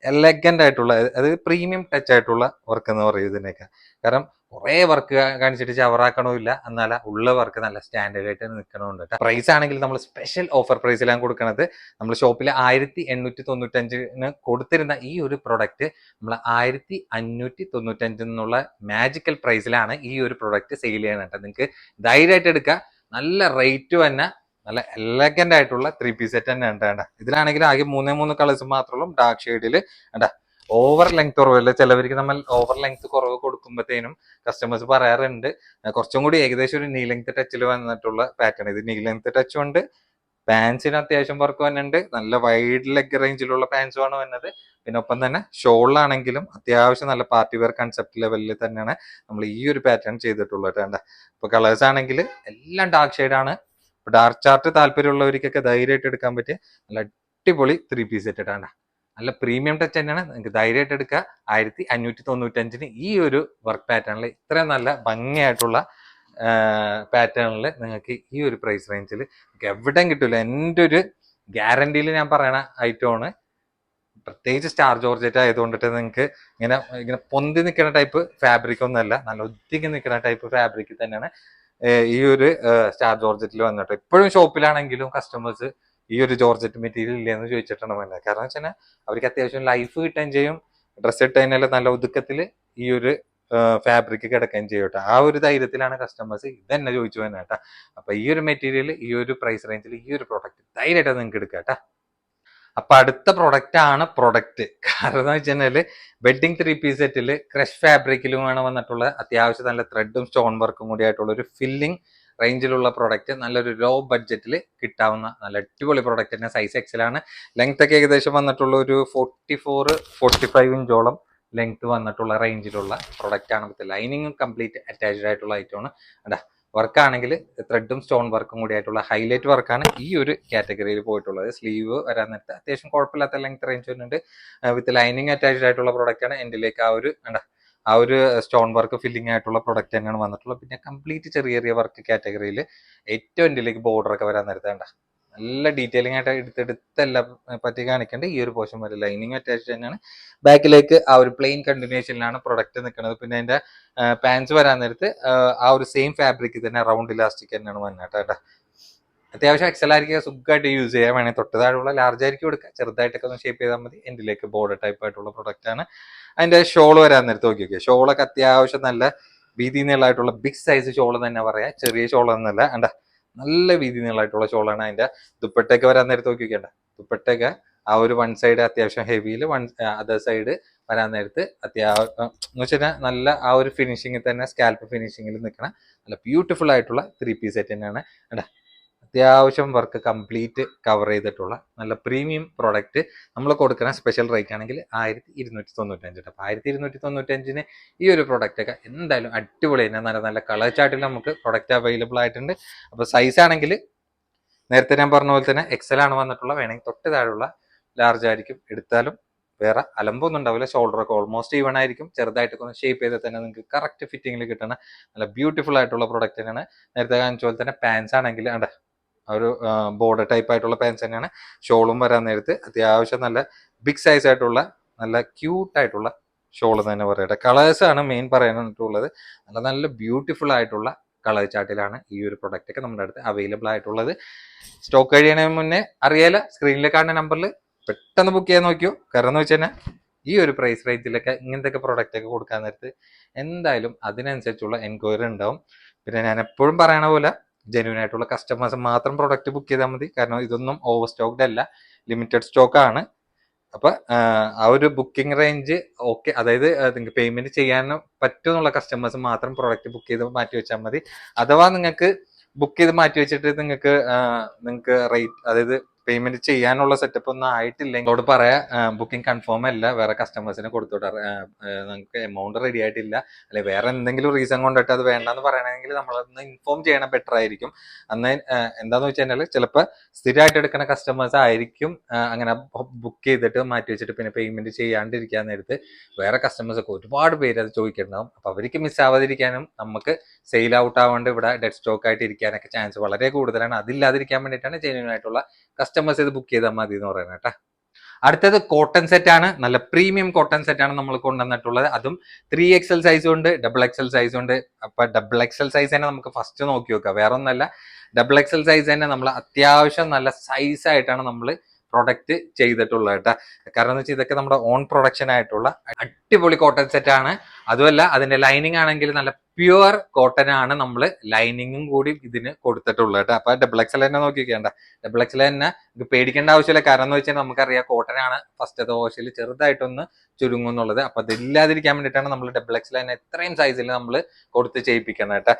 എലഗന്റ് ആയിട്ടുള്ള, അത് പ്രീമിയം ടച്ച് ആയിട്ടുള്ള വർക്ക് എന്ന് പറയും ഇതിനൊക്കെ. കാരണം കുറെ വർക്ക് കാണിച്ചിട്ട് ചവറാക്കണമില്ല, എന്നാല ഉള്ള വർക്ക് നല്ല സ്റ്റാൻഡേർഡ് ആയിട്ട് നിൽക്കണമുണ്ട്. പ്രൈസ് ആണെങ്കിൽ നമ്മൾ സ്പെഷ്യൽ ഓഫർ പ്രൈസിലാണ് കൊടുക്കുന്നത്. നമ്മൾ ഷോപ്പിൽ 1895 കൊടുത്തിരുന്ന ഈ ഒരു പ്രൊഡക്റ്റ് നമ്മൾ 1595 എന്നുള്ള മാജിക്കൽ പ്രൈസിലാണ് ഈ ഒരു പ്രൊഡക്റ്റ് സെയിൽ ചെയ്യാനായിട്ട്. നിങ്ങൾക്ക് ധൈര്യമായിട്ട് എടുക്കുക. നല്ല റേറ്റ് തന്നെ, നല്ല എലഗന്റ് ആയിട്ടുള്ള 3 പീസ് സെറ്റ് തന്നെ ഉണ്ട് വേണ്ട. ഇതിലാണെങ്കിൽ ആകെ 3 കളേഴ്സ് മാത്രമേ ഉള്ളൂ. ഡാർക്ക് ഷെയ്ഡിൽ വേണ്ട. ഓവർ ലെങ്ത് കുറവില്ല. ചിലവർക്ക് നമ്മൾ ഓവർ ലെങ്ത് കുറവ് കൊടുക്കുമ്പോഴത്തേനും കസ്റ്റമേഴ്സ് പറയാറുണ്ട് കുറച്ചും കൂടി ഏകദേശം ഒരു നീ ലെങ്ത് ടച്ചിൽ വന്നിട്ടുള്ള പാറ്റേൺ. ഇത് നീ ലെങ്ത് ടച്ചും ഉണ്ട്, പാൻസിന് അത്യാവശ്യം വർക്ക് വന്നിട്ടുണ്ട്, നല്ല വൈഡ് ലെഗ് റേഞ്ചിലുള്ള പാൻസുമാണ് വന്നത്. പിന്നെ ഒപ്പം തന്നെ ഷോളിലാണെങ്കിലും അത്യാവശ്യം നല്ല പാർട്ടി വെയർ കൺസെപ്റ്റ് ലെവലിൽ തന്നെയാണ് നമ്മൾ ഈ ഒരു പാറ്റേൺ ചെയ്തിട്ടുള്ളത് വേണ്ട. ഇപ്പൊ കളേഴ്സ് ആണെങ്കിൽ എല്ലാം ഡാർക്ക് ഷെയ്ഡാണ്. ഡാർക്ക് ചാർട്ട് താല്പര്യമുള്ളവർക്കൊക്കെ ധൈര്യമായിട്ട് എടുക്കാൻ പറ്റിയ നല്ല അടിപൊളി 3 പീസ് സെറ്റ് ആണ്. നല്ല പ്രീമിയം ടച്ച് തന്നെയാണ്, നിങ്ങൾക്ക് ധൈര്യമായിട്ട് എടുക്കുക. 1595 ഈ ഒരു വർക്ക് പാറ്റേണിൽ ഇത്രയും നല്ല ഭംഗിയായിട്ടുള്ള പാറ്റേണിൽ നിങ്ങൾക്ക് ഈ ഒരു പ്രൈസ് റേഞ്ചിൽ നിങ്ങൾക്ക് എവിടെയും കിട്ടില്ല. എൻ്റെ ഒരു ഗ്യാരണ്ടിയിൽ ഞാൻ പറയണ ഐറ്റമാണ്. പ്രത്യേകിച്ച് സ്റ്റാർ ജോർജറ്റ് ആയതുകൊണ്ടിട്ട് നിങ്ങൾക്ക് ഇങ്ങനെ ഇങ്ങനെ പൊന്തി നിൽക്കുന്ന ടൈപ്പ് ഫാബ്രിക് ഒന്നുമല്ല, നല്ല ഒത്തിരി നിൽക്കുന്ന ടൈപ്പ് ഫാബ്രിക് തന്നെയാണ് ഈ ഒരു സ്റ്റാർ ജോർജറ്റിൽ വന്നിട്ട്. ഇപ്പോഴും ഷോപ്പിലാണെങ്കിലും കസ്റ്റമേഴ്സ് ഈ ഒരു ജോർജറ്റ് മെറ്റീരിയൽ ഇല്ലെന്ന് ചോദിച്ചിട്ടാണ് വന്നത്. കാരണം വെച്ചാൽ അവർക്ക് അത്യാവശ്യം ലൈഫ് കിട്ടുകയും ചെയ്യും, ഡ്രസ്സ് ഇട്ട് കഴിഞ്ഞാൽ നല്ല ഒതുക്കത്തിൽ ഈ ഒരു ഫാബ്രിക് കിടക്കുകയും ചെയ്യും കേട്ടോ. ആ ഒരു ധൈര്യത്തിലാണ് കസ്റ്റമേഴ്സ് ഇതന്നെ ചോദിച്ചു തന്നെ കേട്ടോ. അപ്പൊ ഈ ഒരു മെറ്റീരിയൽ ഈ ഒരു പ്രൈസ് റേഞ്ചിൽ ഈ ഒരു പ്രോഡക്റ്റ് ധൈര്യമായിട്ട് നിങ്ങൾക്ക് എടുക്കാം കേട്ടോ. അപ്പൊ അടുത്ത പ്രൊഡക്റ്റ് ആണ് പ്രൊഡക്റ്റ്. കാരണം എന്ന് വെച്ചാല് വെഡിങ് 3 പീസ് സെറ്റിൽ ക്രഷ് ഫാബ്രിക്കിലുമാണ് വന്നിട്ടുള്ള അത്യാവശ്യം നല്ല ത്രെഡും സ്റ്റോൺ വർക്കും കൂടി ആയിട്ടുള്ള ഒരു ഫില്ലിംഗ് റേഞ്ചിലുള്ള പ്രൊഡക്റ്റ്. നല്ലൊരു ലോ ബഡ്ജറ്റിൽ കിട്ടാവുന്ന നല്ല അടിപൊളി പ്രൊഡക്റ്റ് തന്നെ. സൈസ് എക്സലാണ്. ലെങ്ത് ഒക്കെ ഏകദേശം വന്നിട്ടുള്ള ഒരു 44-45 ഇഞ്ചോളം ലെങ്ത് വന്നിട്ടുള്ള റേഞ്ചിലുള്ള പ്രൊഡക്റ്റ് ആണ്. വിത്ത് ലൈനിങ്ങും കംപ്ലീറ്റ് അറ്റാച്ച്ഡ് ആയിട്ടുള്ള ഐറ്റമാണ്. അടാ വർക്കാണെങ്കിൽ ത്രെഡും സ്റ്റോൺ വർക്കും കൂടി ആയിട്ടുള്ള ഹൈലൈറ്റ് വർക്കാണ് ഈ ഒരു കാറ്റഗറിയിൽ പോയിട്ടുള്ളത്. സ്ലീവ് വരാൻ നേരത്തെ അത്യാവശ്യം കുഴപ്പമില്ലാത്ത ലെങ്ത് റേഞ്ച് വരുന്നുണ്ട്. വിത്ത് ലൈനിങ് അറ്റാച്ച്ഡ് ആയിട്ടുള്ള പ്രൊഡക്റ്റ് ആണ്. എൻഡിലേക്ക് ആ ഒരു സ്റ്റോൺ വർക്ക് ഫില്ലിംഗ് ആയിട്ടുള്ള പ്രൊഡക്റ്റ് തന്നെയാണ് വന്നിട്ടുള്ളത്. പിന്നെ കംപ്ലീറ്റ് ചെറിയ ചെറിയ വർക്ക് കാറ്റഗറിയിൽ ഏറ്റവും എൻഡിലേക്ക് ബോർഡർ ഒക്കെ വരാൻ നേരത്തെ നല്ല ഡീറ്റെയിലിംഗ് ആയിട്ട് എടുത്തെല്ലാം പറ്റി കാണിക്കേണ്ട ഈ ഒരു പോർഷൻ വരെ ലൈനിങ് അറ്റാച്ച് തന്നെയാണ്. ബാക്കിലേക്ക് ആ ഒരു പ്ലെയിൻ കണ്ടിന്യൂഷനിലാണ് പ്രൊഡക്റ്റ് നിൽക്കുന്നത്. പിന്നെ അതിന്റെ പാൻസ് വരാൻ നേരത്ത് ആ ഒരു സെയിം ഫാബ്രിക് തന്നെ റൗണ്ട് ഇലാസ്റ്റിക് തന്നെയാണ് വന്നിട്ട് കേട്ടോ. അത്യാവശ്യം എക്സൽ ആയിരിക്കും, സുഖമായിട്ട് യൂസ് ചെയ്യാൻ വേണമെങ്കിൽ തൊട്ട് താഴെയുള്ള ലാർജ് ആയിരിക്കും എടുക്കുക. ചെറുതായിട്ടൊക്കെ ഒന്ന് ഷേപ്പ് ചെയ്താൽ മതി. എൻഡിലേക്ക് ബോർഡർ ടൈപ്പ് ആയിട്ടുള്ള പ്രൊഡക്റ്റ് ആണ്. അതിന്റെ ഷോൾ വരാൻ നേരത്ത് നോക്കിയൊക്കെ ഷോളൊക്കെ അത്യാവശ്യം നല്ല വീതി നീളമായിട്ടുള്ള ബിഗ് സൈസ് ഷോൾ തന്നെ പറയാം, ചെറിയ ഷോൾ എന്നല്ല. നല്ല വീതി നീളമായിട്ടുള്ള ഷോളാണ്. അതിന്റെ ദുപ്പട്ടയൊക്കെ വരാൻ നേരത്ത് നോക്കിയൊക്കെയുണ്ട്. ദുപ്പട്ടയൊക്കെ ആ ഒരു വൺ സൈഡ് അത്യാവശ്യം ഹെവിയിൽ, അതർ സൈഡ് വരാൻ നേരത്ത് അത്യാവശ്യം എന്ന് വെച്ചാൽ നല്ല ആ ഒരു ഫിനിഷിങ്ങിൽ തന്നെ സ്കാൽപ്പ് ഫിനിഷിങ്ങിൽ നിൽക്കണ നല്ല ബ്യൂട്ടിഫുൾ ആയിട്ടുള്ള 3 പീസ് സെറ്റ് തന്നെയാണ്. അത്യാവശ്യം വർക്ക് കംപ്ലീറ്റ് കവർ ചെയ്തിട്ടുള്ള നല്ല പ്രീമിയം പ്രോഡക്റ്റ് നമ്മൾ കൊടുക്കുന്ന സ്പെഷ്യൽ റേറ്റ് ആണെങ്കിൽ 1295. അപ്പോൾ 1295 ഈ ഒരു പ്രോഡക്റ്റ് ഒക്കെ എന്തായാലും അടിപൊളി തന്നെ. നല്ല നല്ല കളർ ചാർട്ടിൽ നമുക്ക് പ്രൊഡക്റ്റ് അവൈലബിൾ ആയിട്ടുണ്ട്. അപ്പോൾ സൈസ് ആണെങ്കിൽ നേരത്തെ ഞാൻ പറഞ്ഞ പോലെ തന്നെ എക്സൽ ആണ് വന്നിട്ടുള്ള. വേണമെങ്കിൽ തൊട്ട് താഴെയുള്ള ലാർജ് ആയിരിക്കും എടുത്താലും വേറെ അലമ്പൊന്നും ഉണ്ടാവില്ല. ഷോൾഡറൊക്കെ ഓൾമോസ്റ്റ് ഈവൺ ആയിരിക്കും. ചെറുതായിട്ടൊക്കെ ഒന്ന് ഷേപ്പ് ചെയ്താൽ തന്നെ നിങ്ങൾക്ക് കറക്റ്റ് ഫിറ്റിങ്ങിൽ കിട്ടുന്ന നല്ല ബ്യൂട്ടിഫുൾ ആയിട്ടുള്ള പ്രൊഡക്റ്റ് തന്നെയാണ്. നേരത്തെ കാണിച്ച പോലെ തന്നെ പാൻസ് ആണെങ്കിൽ ഒരു ബോർഡർ ടൈപ്പ് ആയിട്ടുള്ള പാൻസ് തന്നെയാണ്. ഷോളും വരാൻ നേരത്ത് അത്യാവശ്യം നല്ല ബിഗ് സൈസ് ആയിട്ടുള്ള നല്ല ക്യൂട്ട് ആയിട്ടുള്ള ഷോൾ തന്നെ പറയട്ടെ. കളേഴ്സ് ആണ് മെയിൻ പറയാനായിട്ടുള്ളത്. നല്ല നല്ല ബ്യൂട്ടിഫുൾ ആയിട്ടുള്ള കളർ ചാർട്ടിലാണ് ഈ ഒരു പ്രൊഡക്റ്റ് ഒക്കെ നമ്മുടെ അടുത്ത് അവൈലബിൾ ആയിട്ടുള്ളത്. സ്റ്റോക്ക് കഴിയണതിന് മുന്നേ അറിയാലോ, സ്ക്രീനിൽ കാണുന്ന നമ്പറിൽ പെട്ടെന്ന് ബുക്ക് ചെയ്യാൻ നോക്കിയോ. കാരണം എന്ന് വെച്ച് കഴിഞ്ഞാൽ ഈ ഒരു പ്രൈസ് റേഞ്ചിലൊക്കെ ഇങ്ങനത്തെ പ്രൊഡക്റ്റ് ഒക്കെ കൊടുക്കാൻ നേരത്ത് എന്തായാലും അതിനനുസരിച്ചുള്ള എൻക്വയറി ഉണ്ടാവും. പിന്നെ ഞാൻ എപ്പോഴും പറയണ പോലെ ജെന്യൂൻ ആയിട്ടുള്ള കസ്റ്റമേഴ്സ് മാത്രം പ്രൊഡക്റ്റ് ബുക്ക് ചെയ്താൽ മതി. കാരണം ഇതൊന്നും ഓവർ സ്റ്റോക്ക്ഡ് അല്ല, ലിമിറ്റഡ് സ്റ്റോക്ക് ആണ്. അപ്പൊ ആ ഒരു ബുക്കിംഗ് റേഞ്ച് ഓക്കെ, അതായത് നിങ്ങൾക്ക് പേയ്മെന്റ് ചെയ്യാൻ പറ്റുമെന്നുള്ള കസ്റ്റമേഴ്സ് മാത്രം പ്രൊഡക്റ്റ് ബുക്ക് ചെയ്ത് മാറ്റി വെച്ചാൽ മതി. അഥവാ നിങ്ങൾക്ക് ബുക്ക് ചെയ്ത് മാറ്റി വെച്ചിട്ട് നിങ്ങൾക്ക് റേറ്റ്, അതായത് പേയ്മെന്റ് ചെയ്യാനുള്ള സെറ്റപ്പ് ഒന്നും ആയിട്ടില്ല ഇങ്ങോട്ട് പറയാ ബുക്കിംഗ് കൺഫേം അല്ല, വേറെ കസ്റ്റമേഴ്സിനെ കൊടുത്തോട്ടെ, നിങ്ങൾക്ക് എമൗണ്ട് റെഡി ആയിട്ടില്ല, അല്ലെ വേറെ എന്തെങ്കിലും റീസൺ കൊണ്ടിട്ട് അത് വേണ്ടെന്ന് പറയണമെങ്കിൽ നമ്മളൊന്ന് ഇൻഫോം ചെയ്യണം, ബെറ്റർ ആയിരിക്കും. അന്ന് എന്താന്ന് വെച്ച് കഴിഞ്ഞാൽ ചിലപ്പോൾ സ്ഥിരമായിട്ട് എടുക്കുന്ന കസ്റ്റമേഴ്സ് ആയിരിക്കും അങ്ങനെ ബുക്ക് ചെയ്തിട്ട് മാറ്റി വെച്ചിട്ട് പിന്നെ പേയ്മെന്റ് ചെയ്യാണ്ടിരിക്കാൻ നേരത്ത് വേറെ കസ്റ്റമേഴ്സ് ഒക്കെ ഒരുപാട് പേര് അത് ചോദിക്കുന്നുണ്ടാവും. അപ്പൊ അവർക്ക് മിസ്സാവാതിരിക്കാനും നമുക്ക് സെയിൽ ഔട്ട് ആവാണ്ട് ഇവിടെ ഡെഡ് സ്റ്റോക്ക് ആയിട്ട് ഇരിക്കാനൊക്കെ ചാൻസ് വളരെ കൂടുതലാണ്. അതില്ലാതിരിക്കാൻ വേണ്ടിയിട്ടാണ് ജെന്യൂൻ ആയിട്ടുള്ള കസ്റ്റമേഴ്സ് ഇത് ബുക്ക് ചെയ്താൽ മതി എന്ന് പറയുന്നത് കേട്ടോ. അടുത്തത് കോട്ടൺ സെറ്റ് ആണ്, നല്ല പ്രീമിയം കോട്ടൺ സെറ്റ് ആണ് നമ്മൾ കൊണ്ടുവന്നിട്ടുള്ളത്. അതും 3XL സൈസും ഉണ്ട്, XXL സൈസും ഉണ്ട്. അപ്പൊ XXL സൈസ് തന്നെ നമുക്ക് ഫസ്റ്റ് നോക്കി നോക്കാം. വേറെ ഒന്നല്ല, XXL സൈസ് തന്നെ നമ്മൾ അത്യാവശ്യം നല്ല സൈസ് ആയിട്ടാണ് നമ്മൾ പ്രൊഡക്റ്റ് ചെയ്തിട്ടുള്ളത് കേട്ടോ. കാരണം എന്ന് വെച്ചാൽ ഇതൊക്കെ നമ്മുടെ ഓൺ പ്രൊഡക്ഷൻ ആയിട്ടുള്ള അടിപൊളി കോട്ടൺ സെറ്റ് ആണ്. അതുമല്ല അതിന്റെ ലൈനിങ് ആണെങ്കിൽ നല്ല പ്യുവർ കോട്ടൺ ആണ് നമ്മൾ ലൈനിങ്ങും കൂടി ഇതിന് കൊടുത്തിട്ടുള്ളത് കേട്ടോ. അപ്പൊ XXL തന്നെ നോക്കിക്കേണ്ട, XXL തന്നെ ഇത് പേടിക്കേണ്ട ആവശ്യമില്ല. കാരണം എന്ന് വെച്ചാൽ നമുക്കറിയാം കോട്ടൺ ആണ് ഫസ്റ്റത്തെ വാഷിൽ ചെറുതായിട്ടൊന്ന് ചുരുങ്ങും എന്നുള്ളത്. അപ്പൊ അതില്ലാതിരിക്കാൻ വേണ്ടിയിട്ടാണ് നമ്മൾ XXL തന്നെ ഇത്രയും സൈസിൽ നമ്മൾ കൊടുത്ത് ചെയ്യിപ്പിക്കുന്നത് കേട്ടോ.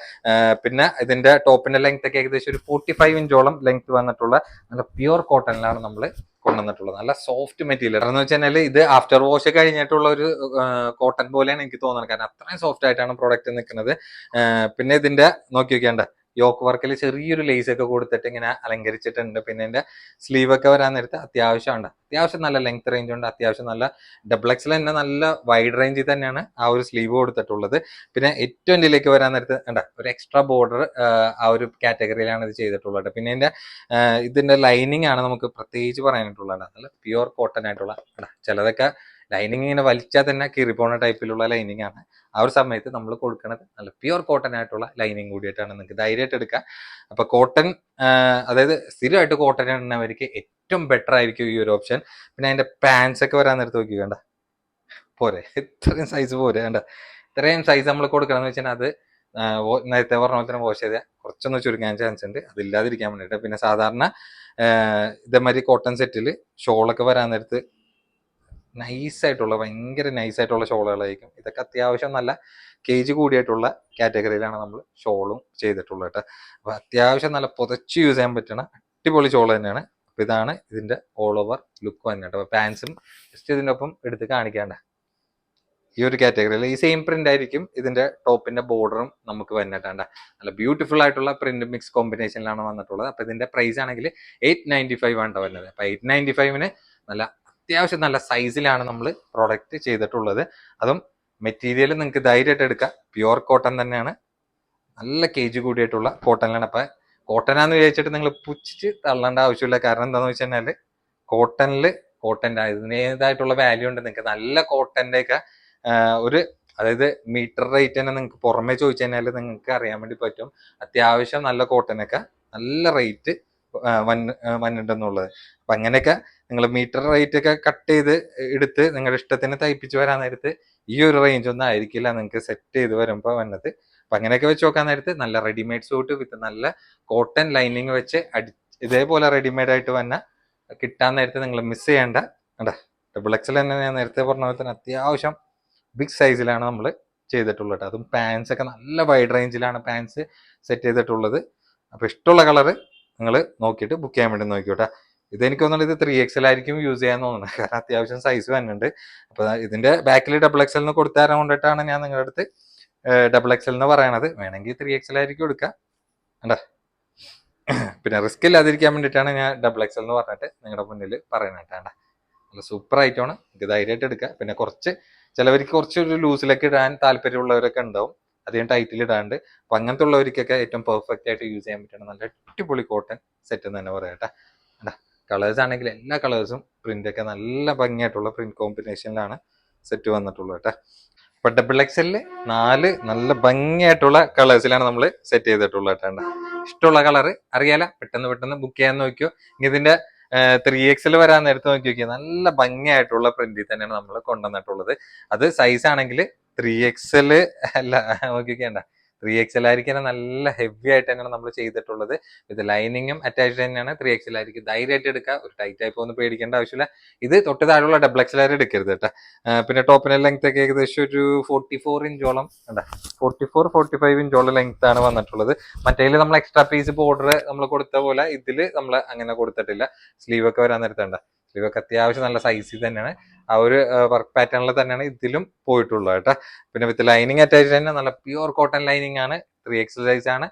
പിന്നെ ഇതിന്റെ ടോപ്പിന്റെ ലെങ്ത് ഒക്കെ ഏകദേശം ഒരു 45 ഇഞ്ചോളം ലെങ്ത് വന്നിട്ടുള്ള നല്ല പ്യുവർ കോട്ടണിലാണ് നമ്മൾ കൊണ്ടുവന്നിട്ടുള്ളത്. നല്ല സോഫ്റ്റ് മെറ്റീരിയൽ എന്ന് വെച്ച് കഴിഞ്ഞാൽ ഇത് ആഫ്റ്റർ വാഷ് കഴിഞ്ഞിട്ടുള്ള ഒരു കോട്ടൺ പോലെയാണ് എനിക്ക് തോന്നുന്നത്. കാരണം അത്രയും സോഫ്റ്റ് ആയിട്ടാണ് പ്രോഡക്റ്റ് നിൽക്കുന്നത്. പിന്നെ ഇതിന്റെ നോക്കി വെക്കേണ്ട യോക്ക് വർക്കിൽ ചെറിയൊരു ലേസ് ഒക്കെ കൊടുത്തിട്ട് ഇങ്ങനെ അലങ്കരിച്ചിട്ടുണ്ട്. പിന്നെ ഇതിന്റെ സ്ലീവ് ഒക്കെ വരാൻ നേരത്തെ അത്യാവശ്യം നല്ല ലെങ്ത് റേഞ്ച് ഉണ്ട്. അത്യാവശ്യം നല്ല XXL തന്നെ നല്ല വൈഡ് റേഞ്ചിൽ തന്നെയാണ് ആ ഒരു സ്ലീവ് കൊടുത്തിട്ടുള്ളത്. പിന്നെ ഏറ്റവും ഇതിലേക്ക് വരാൻ നേരത്തെ ഒരു എക്സ്ട്രാ ബോർഡർ ആ ഒരു കാറ്റഗറിയിലാണ് ഇത് ചെയ്തിട്ടുള്ളത്. പിന്നെ ഇതിന്റെ ലൈനിങ് ആണ് നമുക്ക് പ്രത്യേകിച്ച് പറയാനായിട്ടുള്ളത്. നല്ല പ്യുവർ കോട്ടൺ ആയിട്ടുള്ള ചിലതൊക്കെ ലൈനിങ് ഇങ്ങനെ വലിച്ചാൽ തന്നെ കീറിപ്പോണ ടൈപ്പിലുള്ള ലൈനിങ് ആണ്. ആ ഒരു സമയത്ത് നമ്മൾ കൊടുക്കുന്നത് നല്ല പ്യുവർ കോട്ടൺ ആയിട്ടുള്ള ലൈനിങ് കൂടിയിട്ടാണ് നിങ്ങൾക്ക് ധൈര്യമായിട്ട് എടുക്കാം. അപ്പൊ കോട്ടൺ അതായത് സ്ഥിരമായിട്ട് കോട്ടൺ ഇടുന്നവർക്ക് ഏറ്റവും ബെറ്റർ ആയിരിക്കും ഈ ഒരു ഓപ്ഷൻ. പിന്നെ അതിന്റെ പാൻസ് ഒക്കെ വരാൻ നേരത്ത് നോക്കി വേണ്ട പോരെ, ഇത്രയും സൈസ് പോരെ വേണ്ട, ഇത്രയും സൈസ് നമ്മൾ കൊടുക്കണം എന്ന് വെച്ചാൽ അത് നേരത്തെ പറഞ്ഞ പോലെ തന്നെ വാഷ് ചെയ്താൽ കുറച്ചൊന്ന് ചുരുങ്ങാൻ ചാൻസ് ഉണ്ട്, അതില്ലാതിരിക്കാൻ വേണ്ടിയിട്ട്. പിന്നെ സാധാരണ ഇതേമാതിരി കോട്ടൺ സെറ്റിൽ ഷോളൊക്കെ വരാൻ നേരത്ത് നൈസായിട്ടുള്ള ഭയങ്കര നൈസായിട്ടുള്ള ഷോളുകളായിരിക്കും. ഇതൊക്കെ അത്യാവശ്യം നല്ല കേജ് കൂടിയായിട്ടുള്ള കാറ്റഗറിയിലാണ് നമ്മൾ ഷോളും ചെയ്തിട്ടുള്ളത് കേട്ടോ. അപ്പൊ അത്യാവശ്യം നല്ല പുതച്ച് യൂസ് ചെയ്യാൻ പറ്റണ അടിപൊളി ഷോൾ തന്നെയാണ്. അപ്പൊ ഇതാണ് ഇതിന്റെ ഓൾ ഓവർ ലുക്ക് തന്നെ കേട്ടോ. പാൻസും ജസ്റ്റ് ഇതിന്റെ ഒപ്പം എടുത്ത് കാണിക്കാണ്ട ഈ ഒരു കാറ്റഗറിയിൽ ഈ സെയിം പ്രിന്റ് ആയിരിക്കും ഇതിന്റെ ടോപ്പിന്റെ ബോർഡറും നമുക്ക് വന്നിട്ടാണ്ട. നല്ല ബ്യൂട്ടിഫുൾ ആയിട്ടുള്ള പ്രിന്റ് മിക്സ് കോമ്പിനേഷനിലാണ് വന്നിട്ടുള്ളത്. അപ്പൊ ഇതിന്റെ പ്രൈസ് ആണെങ്കിൽ 895 ആണ് വരുന്നത്. അപ്പൊ 895 നല്ല അത്യാവശ്യം നല്ല സൈസിലാണ് നമ്മൾ പ്രോഡക്റ്റ് ചെയ്തിട്ടുള്ളത്. അതും മെറ്റീരിയൽ നിങ്ങൾക്ക് ധൈര്യമായിട്ട് എടുക്കാം, പ്യുവർ കോട്ടൺ തന്നെയാണ്, നല്ല കേജ് കൂടിയിട്ടുള്ള കോട്ടണിലാണ്. അപ്പൊ കോട്ടനാന്ന് വിചാരിച്ചിട്ട് നിങ്ങൾ പുച്ഛിച്ച് തള്ളേണ്ട ആവശ്യമില്ല. കാരണം എന്താണെന്ന് വെച്ച് കഴിഞ്ഞാൽ കോട്ടന്റെ ഇതിനേതായിട്ടുള്ള വാല്യൂ ഉണ്ട്. നിങ്ങൾക്ക് നല്ല കോട്ടന്റെ ഒക്കെ ഒരു അതായത് മീറ്റർ റേറ്റ് തന്നെ നിങ്ങൾക്ക് പുറമെ ചോദിച്ചു കഴിഞ്ഞാൽ നിങ്ങൾക്ക് അറിയാൻ വേണ്ടി പറ്റും അത്യാവശ്യം നല്ല കോട്ടനൊക്കെ നല്ല റേറ്റ് വന്നിട്ടുണ്ടെന്നുള്ളത്. അപ്പൊ അങ്ങനെയൊക്കെ നിങ്ങൾ മീറ്റർ റേറ്റ് ഒക്കെ കട്ട് ചെയ്ത് എടുത്ത് നിങ്ങളുടെ ഇഷ്ടത്തിന് തയ്പ്പിച്ച് വരാൻ നേരത്ത് ഈ ഒരു റേഞ്ച് ഒന്നും ആയിരിക്കില്ല നിങ്ങൾക്ക് സെറ്റ് ചെയ്ത് വരുമ്പോൾ വന്നത്. അപ്പൊ അങ്ങനെയൊക്കെ വെച്ച് നോക്കാൻ നേരത്ത് നല്ല റെഡിമെയ്ഡ് സൂട്ട് വിത്ത് നല്ല കോട്ടൺ ലൈനിങ് വെച്ച് ഇതേപോലെ റെഡിമെയ്ഡ് ആയിട്ട് വന്ന കിട്ടാൻ നേരത്തെ നിങ്ങൾ മിസ് ചെയ്യേണ്ട. XXL തന്നെ ഞാൻ നേരത്തെ പറഞ്ഞ പോലെ തന്നെ അത്യാവശ്യം ബിഗ് സൈസിലാണ് നമ്മൾ ചെയ്തിട്ടുള്ളത്. അതും പാൻസ് ഒക്കെ നല്ല വൈഡ് റേഞ്ചിലാണ് പാൻസ് സെറ്റ് ചെയ്തിട്ടുള്ളത്. അപ്പൊ ഇഷ്ടമുള്ള കളറ് നിങ്ങൾ നോക്കിയിട്ട് ബുക്ക് ചെയ്യാൻ വേണ്ടി നോക്കിയോട്ടെ. ഇതെനിക്ക് തോന്നുന്നത് ഇത് 3XL ആയിരിക്കും യൂസ് ചെയ്യാൻ തോന്നുന്നത്, കാരണം അത്യാവശ്യം സൈസ് വരുന്നുണ്ട്. അപ്പൊ ഇതിന്റെ ബാക്കിൽ XXL എന്ന് കൊടുത്താരം കൊണ്ടിട്ടാണ് ഞാൻ നിങ്ങളുടെ അടുത്ത് XXL എന്ന് പറയണത്. വേണമെങ്കിൽ 3XL ആയിരിക്കും എടുക്കാം കണ്ട. പിന്നെ റിസ്ക് ഇല്ലാതിരിക്കാൻ വേണ്ടിയിട്ടാണ് ഞാൻ XXL എന്ന് പറഞ്ഞിട്ട് നിങ്ങളുടെ മുന്നിൽ പറയുന്നത്. നല്ല സൂപ്പർ ആയിട്ടാണ്, എനിക്ക് ധൈര്യമായിട്ട് എടുക്കാം. പിന്നെ ചിലവർക്ക് കുറച്ചൊരു ലൂസിലൊക്കെ ഇടാൻ താല്പര്യമുള്ളവരൊക്കെ ഉണ്ടാവും, അധികം ടൈറ്റിൽ ഇടാണ്ട്. അപ്പൊ അങ്ങനത്തെ ഉള്ളവർക്കൊക്കെ ഏറ്റവും പെർഫെക്റ്റ് ആയിട്ട് യൂസ് ചെയ്യാൻ പറ്റുന്ന നല്ല അടിപൊളി കോട്ടൺ സെറ്റ് എന്ന് തന്നെ പറയാം കേട്ടോ. കളേഴ്സ് ആണെങ്കിൽ എല്ലാ കളേഴ്സും പ്രിന്റ് ഒക്കെ നല്ല ഭംഗിയായിട്ടുള്ള പ്രിന്റ് കോമ്പിനേഷനിലാണ് സെറ്റ് വന്നിട്ടുള്ളത് കേട്ടോ. അപ്പൊ XXL 4 നല്ല ഭംഗിയായിട്ടുള്ള കളേഴ്സിലാണ് നമ്മൾ സെറ്റ് ചെയ്തിട്ടുള്ളത് കേട്ടോ. ഇഷ്ടമുള്ള കളർ അറിയാല പെട്ടെന്ന് ബുക്ക് ചെയ്യാൻ നോക്കിയോ. ഇതിന്റെ 3XL വരാൻ നേരത്തെ നോക്കി നോക്കിയാൽ നല്ല ഭംഗിയായിട്ടുള്ള പ്രിന്റിൽ തന്നെയാണ് നമ്മൾ കൊണ്ടുവന്നിട്ടുള്ളത്. അത് സൈസ് ആണെങ്കിൽ 3XL അല്ല നോക്കിക്കേണ്ട 3XL ആയിരിക്കും നല്ല ഹെവി ആയിട്ട് തന്നെയാണ് നമ്മൾ ചെയ്തിട്ടുള്ളത്. ഇത് ലൈനിങ്ങും അറ്റാച്ച്ഡ് തന്നെയാണ്. 3XL ആയിരിക്കും, ധൈര്യമായിട്ട് എടുക്കുക, ഒരു ടൈറ്റ് ആയി ഒന്നും പേടിക്കേണ്ട ആവശ്യമില്ല. ഇത് തൊട്ട് താഴെയുള്ള XXL എടുക്കരുത് കേട്ടോ. പിന്നെ ടോപ്പിന്റെ ലെങ്ത് ഒക്കെ ഏകദേശം ഒരു 44 ഇഞ്ചോളം 44-45 ഇഞ്ചോളം ലെങ്ത് ആണ് വന്നിട്ടുള്ളത്. മറ്റേതിൽ നമ്മൾ എക്സ്ട്രാ പീസ് ബോർഡർ നമ്മൾ കൊടുത്ത പോലെ ഇതില് നമ്മൾ അങ്ങനെ കൊടുത്തിട്ടില്ല. സ്ലീവ് ഒക്കെ വരാൻ നേരത്തണ്ട, സ്ലീവ് ഒക്കെ അത്യാവശ്യം നല്ല സൈസിൽ തന്നെയാണ്, ആ ഒരു വർക്ക് പാറ്റേണിൽ തന്നെയാണ് ഇതിലും പോയിട്ടുള്ളത് കേട്ടോ. പിന്നെ വിത്ത് ലൈനിങ് അറ്റാച്ച്ഡ് തന്നെ, നല്ല പ്യൂർ കോട്ടൺ ലൈനിങ് ആണ്, 3XL സൈസ് ആണ്.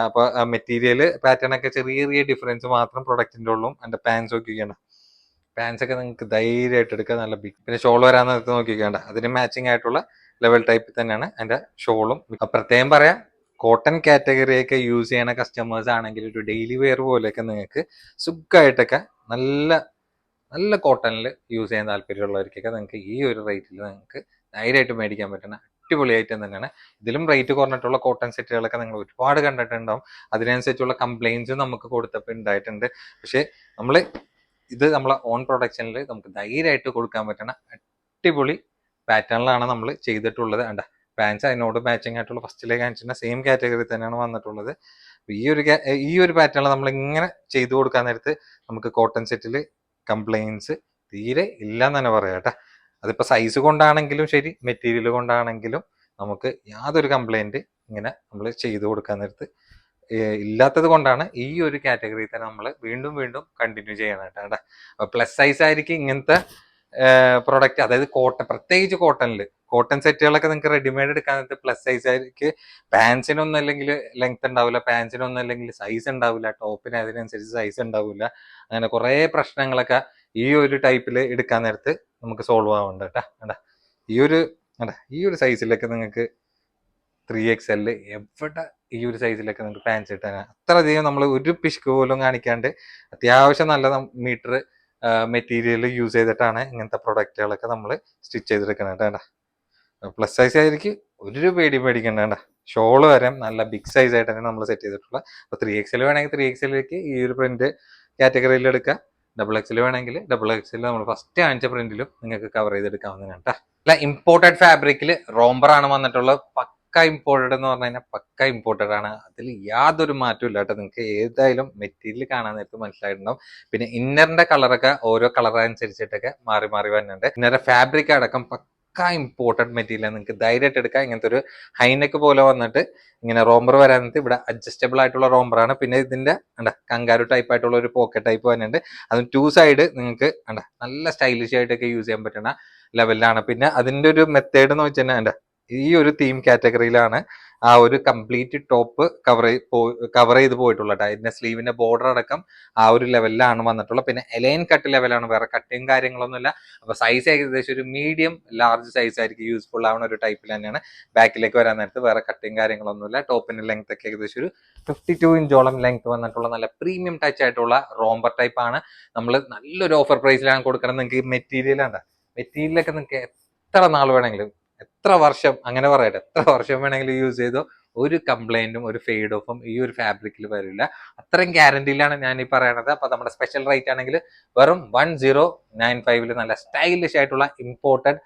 അപ്പൊ മെറ്റീരിയൽ പാറ്റേൺ ഒക്കെ ചെറിയ ചെറിയ ഡിഫറൻസ് മാത്രം പ്രൊഡക്റ്റിന്റെ ഉള്ളും. എന്റെ പാൻസ് നോക്കിക്കണ്ട, പാൻസ് ഒക്കെ നിങ്ങൾക്ക് ധൈര്യമായിട്ട് എടുക്കുക, നല്ല ബിഗ്. പിന്നെ ഷോൾ വരാൻ നേരത്ത് നോക്കിക്കേണ്ട, അതിന് മാച്ചിങ് ആയിട്ടുള്ള ലെവൽ ടൈപ്പ് തന്നെയാണ് അതിന്റെ ഷോളും. പ്രത്യേകം പറയാം, കോട്ടൺ കാറ്റഗറിയൊക്കെ യൂസ് ചെയ്യണ കസ്റ്റമേഴ്സ് ആണെങ്കിൽ ഒരു ഡെയിലി വെയർ പോലെയൊക്കെ നിങ്ങൾക്ക് സുഖമായിട്ടൊക്കെ നല്ല നല്ല കോട്ടണിൽ യൂസ് ചെയ്യാൻ താല്പര്യമുള്ളവർക്കൊക്കെ നിങ്ങൾക്ക് ഈ ഒരു റേറ്റിൽ നിങ്ങൾക്ക് ധൈര്യമായിട്ട് മേടിക്കാൻ പറ്റുന്ന അടിപൊളി ഐറ്റം തന്നെയാണ്. ഇതിലും റേറ്റ് കുറഞ്ഞിട്ടുള്ള കോട്ടൺ സെറ്റുകളൊക്കെ നിങ്ങൾ ഒരുപാട് കണ്ടിട്ടുണ്ടാവും. അതിനനുസരിച്ചുള്ള കംപ്ലൈൻസും നമുക്ക് കൊടുത്തപ്പോൾ ഉണ്ടായിട്ടുണ്ട്. പക്ഷെ ഇത് നമ്മളെ ഓൺ പ്രൊഡക്ഷനിൽ നമുക്ക് ധൈര്യമായിട്ട് കൊടുക്കാൻ പറ്റുന്ന അടിപൊളി പാറ്റേണിലാണ് നമ്മൾ ചെയ്തിട്ടുള്ളത്. അണ്ട പാൻസ് അതിനോട് മാച്ചിങ് ആയിട്ടുള്ള ഫസ്റ്റിലെ കാണിച്ചിട്ടുള്ള സെയിം കാറ്റഗറി തന്നെയാണ് വന്നിട്ടുള്ളത്. ഈ ഒരു പാറ്റേണിൽ നമ്മൾ ഇങ്ങനെ ചെയ്തു കൊടുക്കാൻ നേരത്ത് നമുക്ക് കോട്ടൺ സെറ്റിൽ കംപ്ലൈൻസ് തീരെ ഇല്ല എന്ന് തന്നെ പറയാം കേട്ടോ. അതിപ്പോ സൈസ് കൊണ്ടാണെങ്കിലും ശരി, മെറ്റീരിയൽ കൊണ്ടാണെങ്കിലും നമുക്ക് യാതൊരു കംപ്ലൈന്റ് ഇങ്ങനെ നമ്മൾ ചെയ്തു കൊടുക്കാൻ നേരത്ത് ഇല്ലാത്തത് കൊണ്ടാണ് ഈ ഒരു കാറ്റഗറി തന്നെ നമ്മൾ വീണ്ടും വീണ്ടും കണ്ടിന്യൂ ചെയ്യാനായിട്ട് കേട്ടോ. അപ്പൊ പ്ലസ് സൈസ് ആയിരിക്കും ഇങ്ങനത്തെ പ്രൊഡക്റ്റ്, അതായത് പ്രത്യേകിച്ച് കോട്ടൺ സെറ്റുകളൊക്കെ നിങ്ങൾക്ക് റെഡിമെയ്ഡ് എടുക്കാൻ പ്ലസ് സൈസ് ആയിരിക്കും. പാൻസിനൊന്നും അല്ലെങ്കിൽ ലെങ്ത് ഉണ്ടാവില്ല, പാൻസിനൊന്നും അല്ലെങ്കിൽ സൈസ് ഉണ്ടാവില്ല, ടോപ്പിന് അതിനനുസരിച്ച് സൈസ് ഉണ്ടാവില്ല. അങ്ങനെ കുറെ പ്രശ്നങ്ങളൊക്കെ ഈ ഒരു ടൈപ്പിൽ എടുക്കാൻ നേരത്ത് നമുക്ക് സോൾവ് ആവുന്നുണ്ട് കേട്ടാ. ഈ ഒരു സൈസിലൊക്കെ നിങ്ങൾക്ക് 3XL എവിടെ ഈ ഒരു സൈസിലൊക്കെ നിങ്ങൾക്ക് പാൻസ് ഇട്ടാൽ അത്രയധികം നമ്മൾ ഒരു പിശുക്ക് പോലും കാണിക്കാണ്ട് അത്യാവശ്യം നല്ല മീറ്റർ മെറ്റീരിയൽ യൂസ് ചെയ്തിട്ടാണ് ഇങ്ങനത്തെ പ്രൊഡക്റ്റുകളൊക്കെ നമ്മൾ സ്റ്റിച്ച് ചെയ്തെടുക്കുന്നത് കേട്ടോ. പ്ലസ് സൈസ് ആയിരിക്കും, ഒരു പേടിക്കണ്ട. ഷോള് വരെ നല്ല ബിഗ് സൈസ് ആയിട്ടാണ് നമ്മൾ സെറ്റ് ചെയ്തിട്ടുള്ളത്. അപ്പൊ 3XL വേണമെങ്കിൽ 3XLക്ക് ഈ ഒരു പ്രിന്റ് കാറ്റഗറിയിൽ എടുക്കാം. XXL വേണമെങ്കിൽ XXL നമ്മൾ ഫസ്റ്റ് കാണിച്ച പ്രിന്റിലും നിങ്ങൾക്ക് കവർ ചെയ്തെടുക്കാവുന്നതാണ് കേട്ടോ. അല്ല, ഇമ്പോർട്ടഡ് ഫാബ്രിക്കിൽ റോംബർ ആണ് വന്നിട്ടുള്ളത്. പക്ക ഇമ്പോർട്ടഡ് എന്ന് പറഞ്ഞു കഴിഞ്ഞാൽ പക്ക ഇമ്പോർട്ടഡ് ആണ്, അതിൽ യാതൊരു മാറ്റവും ഇല്ല കേട്ടോ. നിങ്ങൾക്ക് ഏതായാലും മെറ്റീരിയൽ കാണാൻ നേരത്ത് മനസ്സിലായിട്ടുണ്ടാവും. പിന്നെ ഇന്നറിന്റെ കളറൊക്കെ ഓരോ കളർ അനുസരിച്ചിട്ടൊക്കെ മാറി വരുന്നുണ്ട്. ഇന്നറിന്റെ ഫാബ്രിക് അടക്കം പക്ക ഇമ്പോർട്ടഡ് മെറ്റീരിയൽ, നിങ്ങൾക്ക് ധൈര്യമായിട്ട് എടുക്കാം. ഇങ്ങനത്തെ ഒരു ഹൈനെക്ക് പോലെ വന്നിട്ട് ഇങ്ങനെ റോംബർ വരാനായിട്ട് ഇവിടെ അഡ്ജസ്റ്റബിൾ ആയിട്ടുള്ള റോംബറാണ്. പിന്നെ ഇതിന്റെ കങ്കാരു ടൈപ്പ് ആയിട്ടുള്ള ഒരു പോക്കറ്റ് ടൈപ്പ് വരുന്നുണ്ട്. അതും 2 സൈഡ് നിങ്ങൾക്ക് നല്ല സ്റ്റൈലിഷ് ആയിട്ടൊക്കെ യൂസ് ചെയ്യാൻ പറ്റുന്ന ലെവലിലാണ്. പിന്നെ അതിന്റെ ഒരു മെത്തേഡ് എന്ന് വെച്ചാൽ ഈ ഒരു തീം കാറ്റഗറിയിലാണ് ആ ഒരു കംപ്ലീറ്റ് ടോപ്പ് കവർ ചെയ്ത് പോയിട്ടുള്ളത്. അതിന്റെ സ്ലീവിന്റെ ബോർഡർ അടക്കം ആ ഒരു ലെവലിലാണ് വന്നിട്ടുള്ളത്. പിന്നെ എലൈൻ കട്ട് ലെവലാണ്, വേറെ കട്ടിങ് കാര്യങ്ങളൊന്നുമില്ല. അപ്പൊ സൈസ് ഏകദേശം ഒരു മീഡിയം ലാർജ് സൈസ് ആയിരിക്കും യൂസ്ഫുൾ ആവുന്ന ഒരു ടൈപ്പിൽ തന്നെയാണ്. ബാക്കിലേക്ക് വരാൻ നേരത്ത് വേറെ കട്ടിങ് കാര്യങ്ങളൊന്നുമില്ല. ടോപ്പിന്റെ ലെങ്ത് ഒക്കെ ഏകദേശം ഒരു 52 ഇഞ്ചോളം ലെങ്ത് വന്നിട്ടുള്ള നല്ല പ്രീമിയം ടച്ച് ആയിട്ടുള്ള റോംബർ ടൈപ്പ് ആണ്. നമ്മൾ നല്ലൊരു ഓഫർ പ്രൈസിലാണ് കൊടുക്കണം. നിങ്ങൾക്ക് മെറ്റീരിയലൊക്കെ നിങ്ങൾക്ക് എത്ര നാൾ വേണമെങ്കിലും, എത്ര വർഷം അങ്ങനെ പറയട്ടെ, എത്ര വർഷം വേണമെങ്കിലും യൂസ് ചെയ്തോ ഒരു കംപ്ലൈന്റും ഒരു ഫെയ്ഡ് ഓഫും ഈ ഒരു ഫാബ്രിക്കിൽ വരില്ല. അത്രയും ഗ്യാരണ്ടിയിലാണ് ഞാൻ ഈ പറയണത്. അപ്പൊ നമ്മുടെ സ്പെഷ്യൽ റേറ്റ് ആണെങ്കിൽ വെറും 1095 നല്ല സ്റ്റൈലിഷ് ആയിട്ടുള്ള ഇമ്പോർട്ടഡ്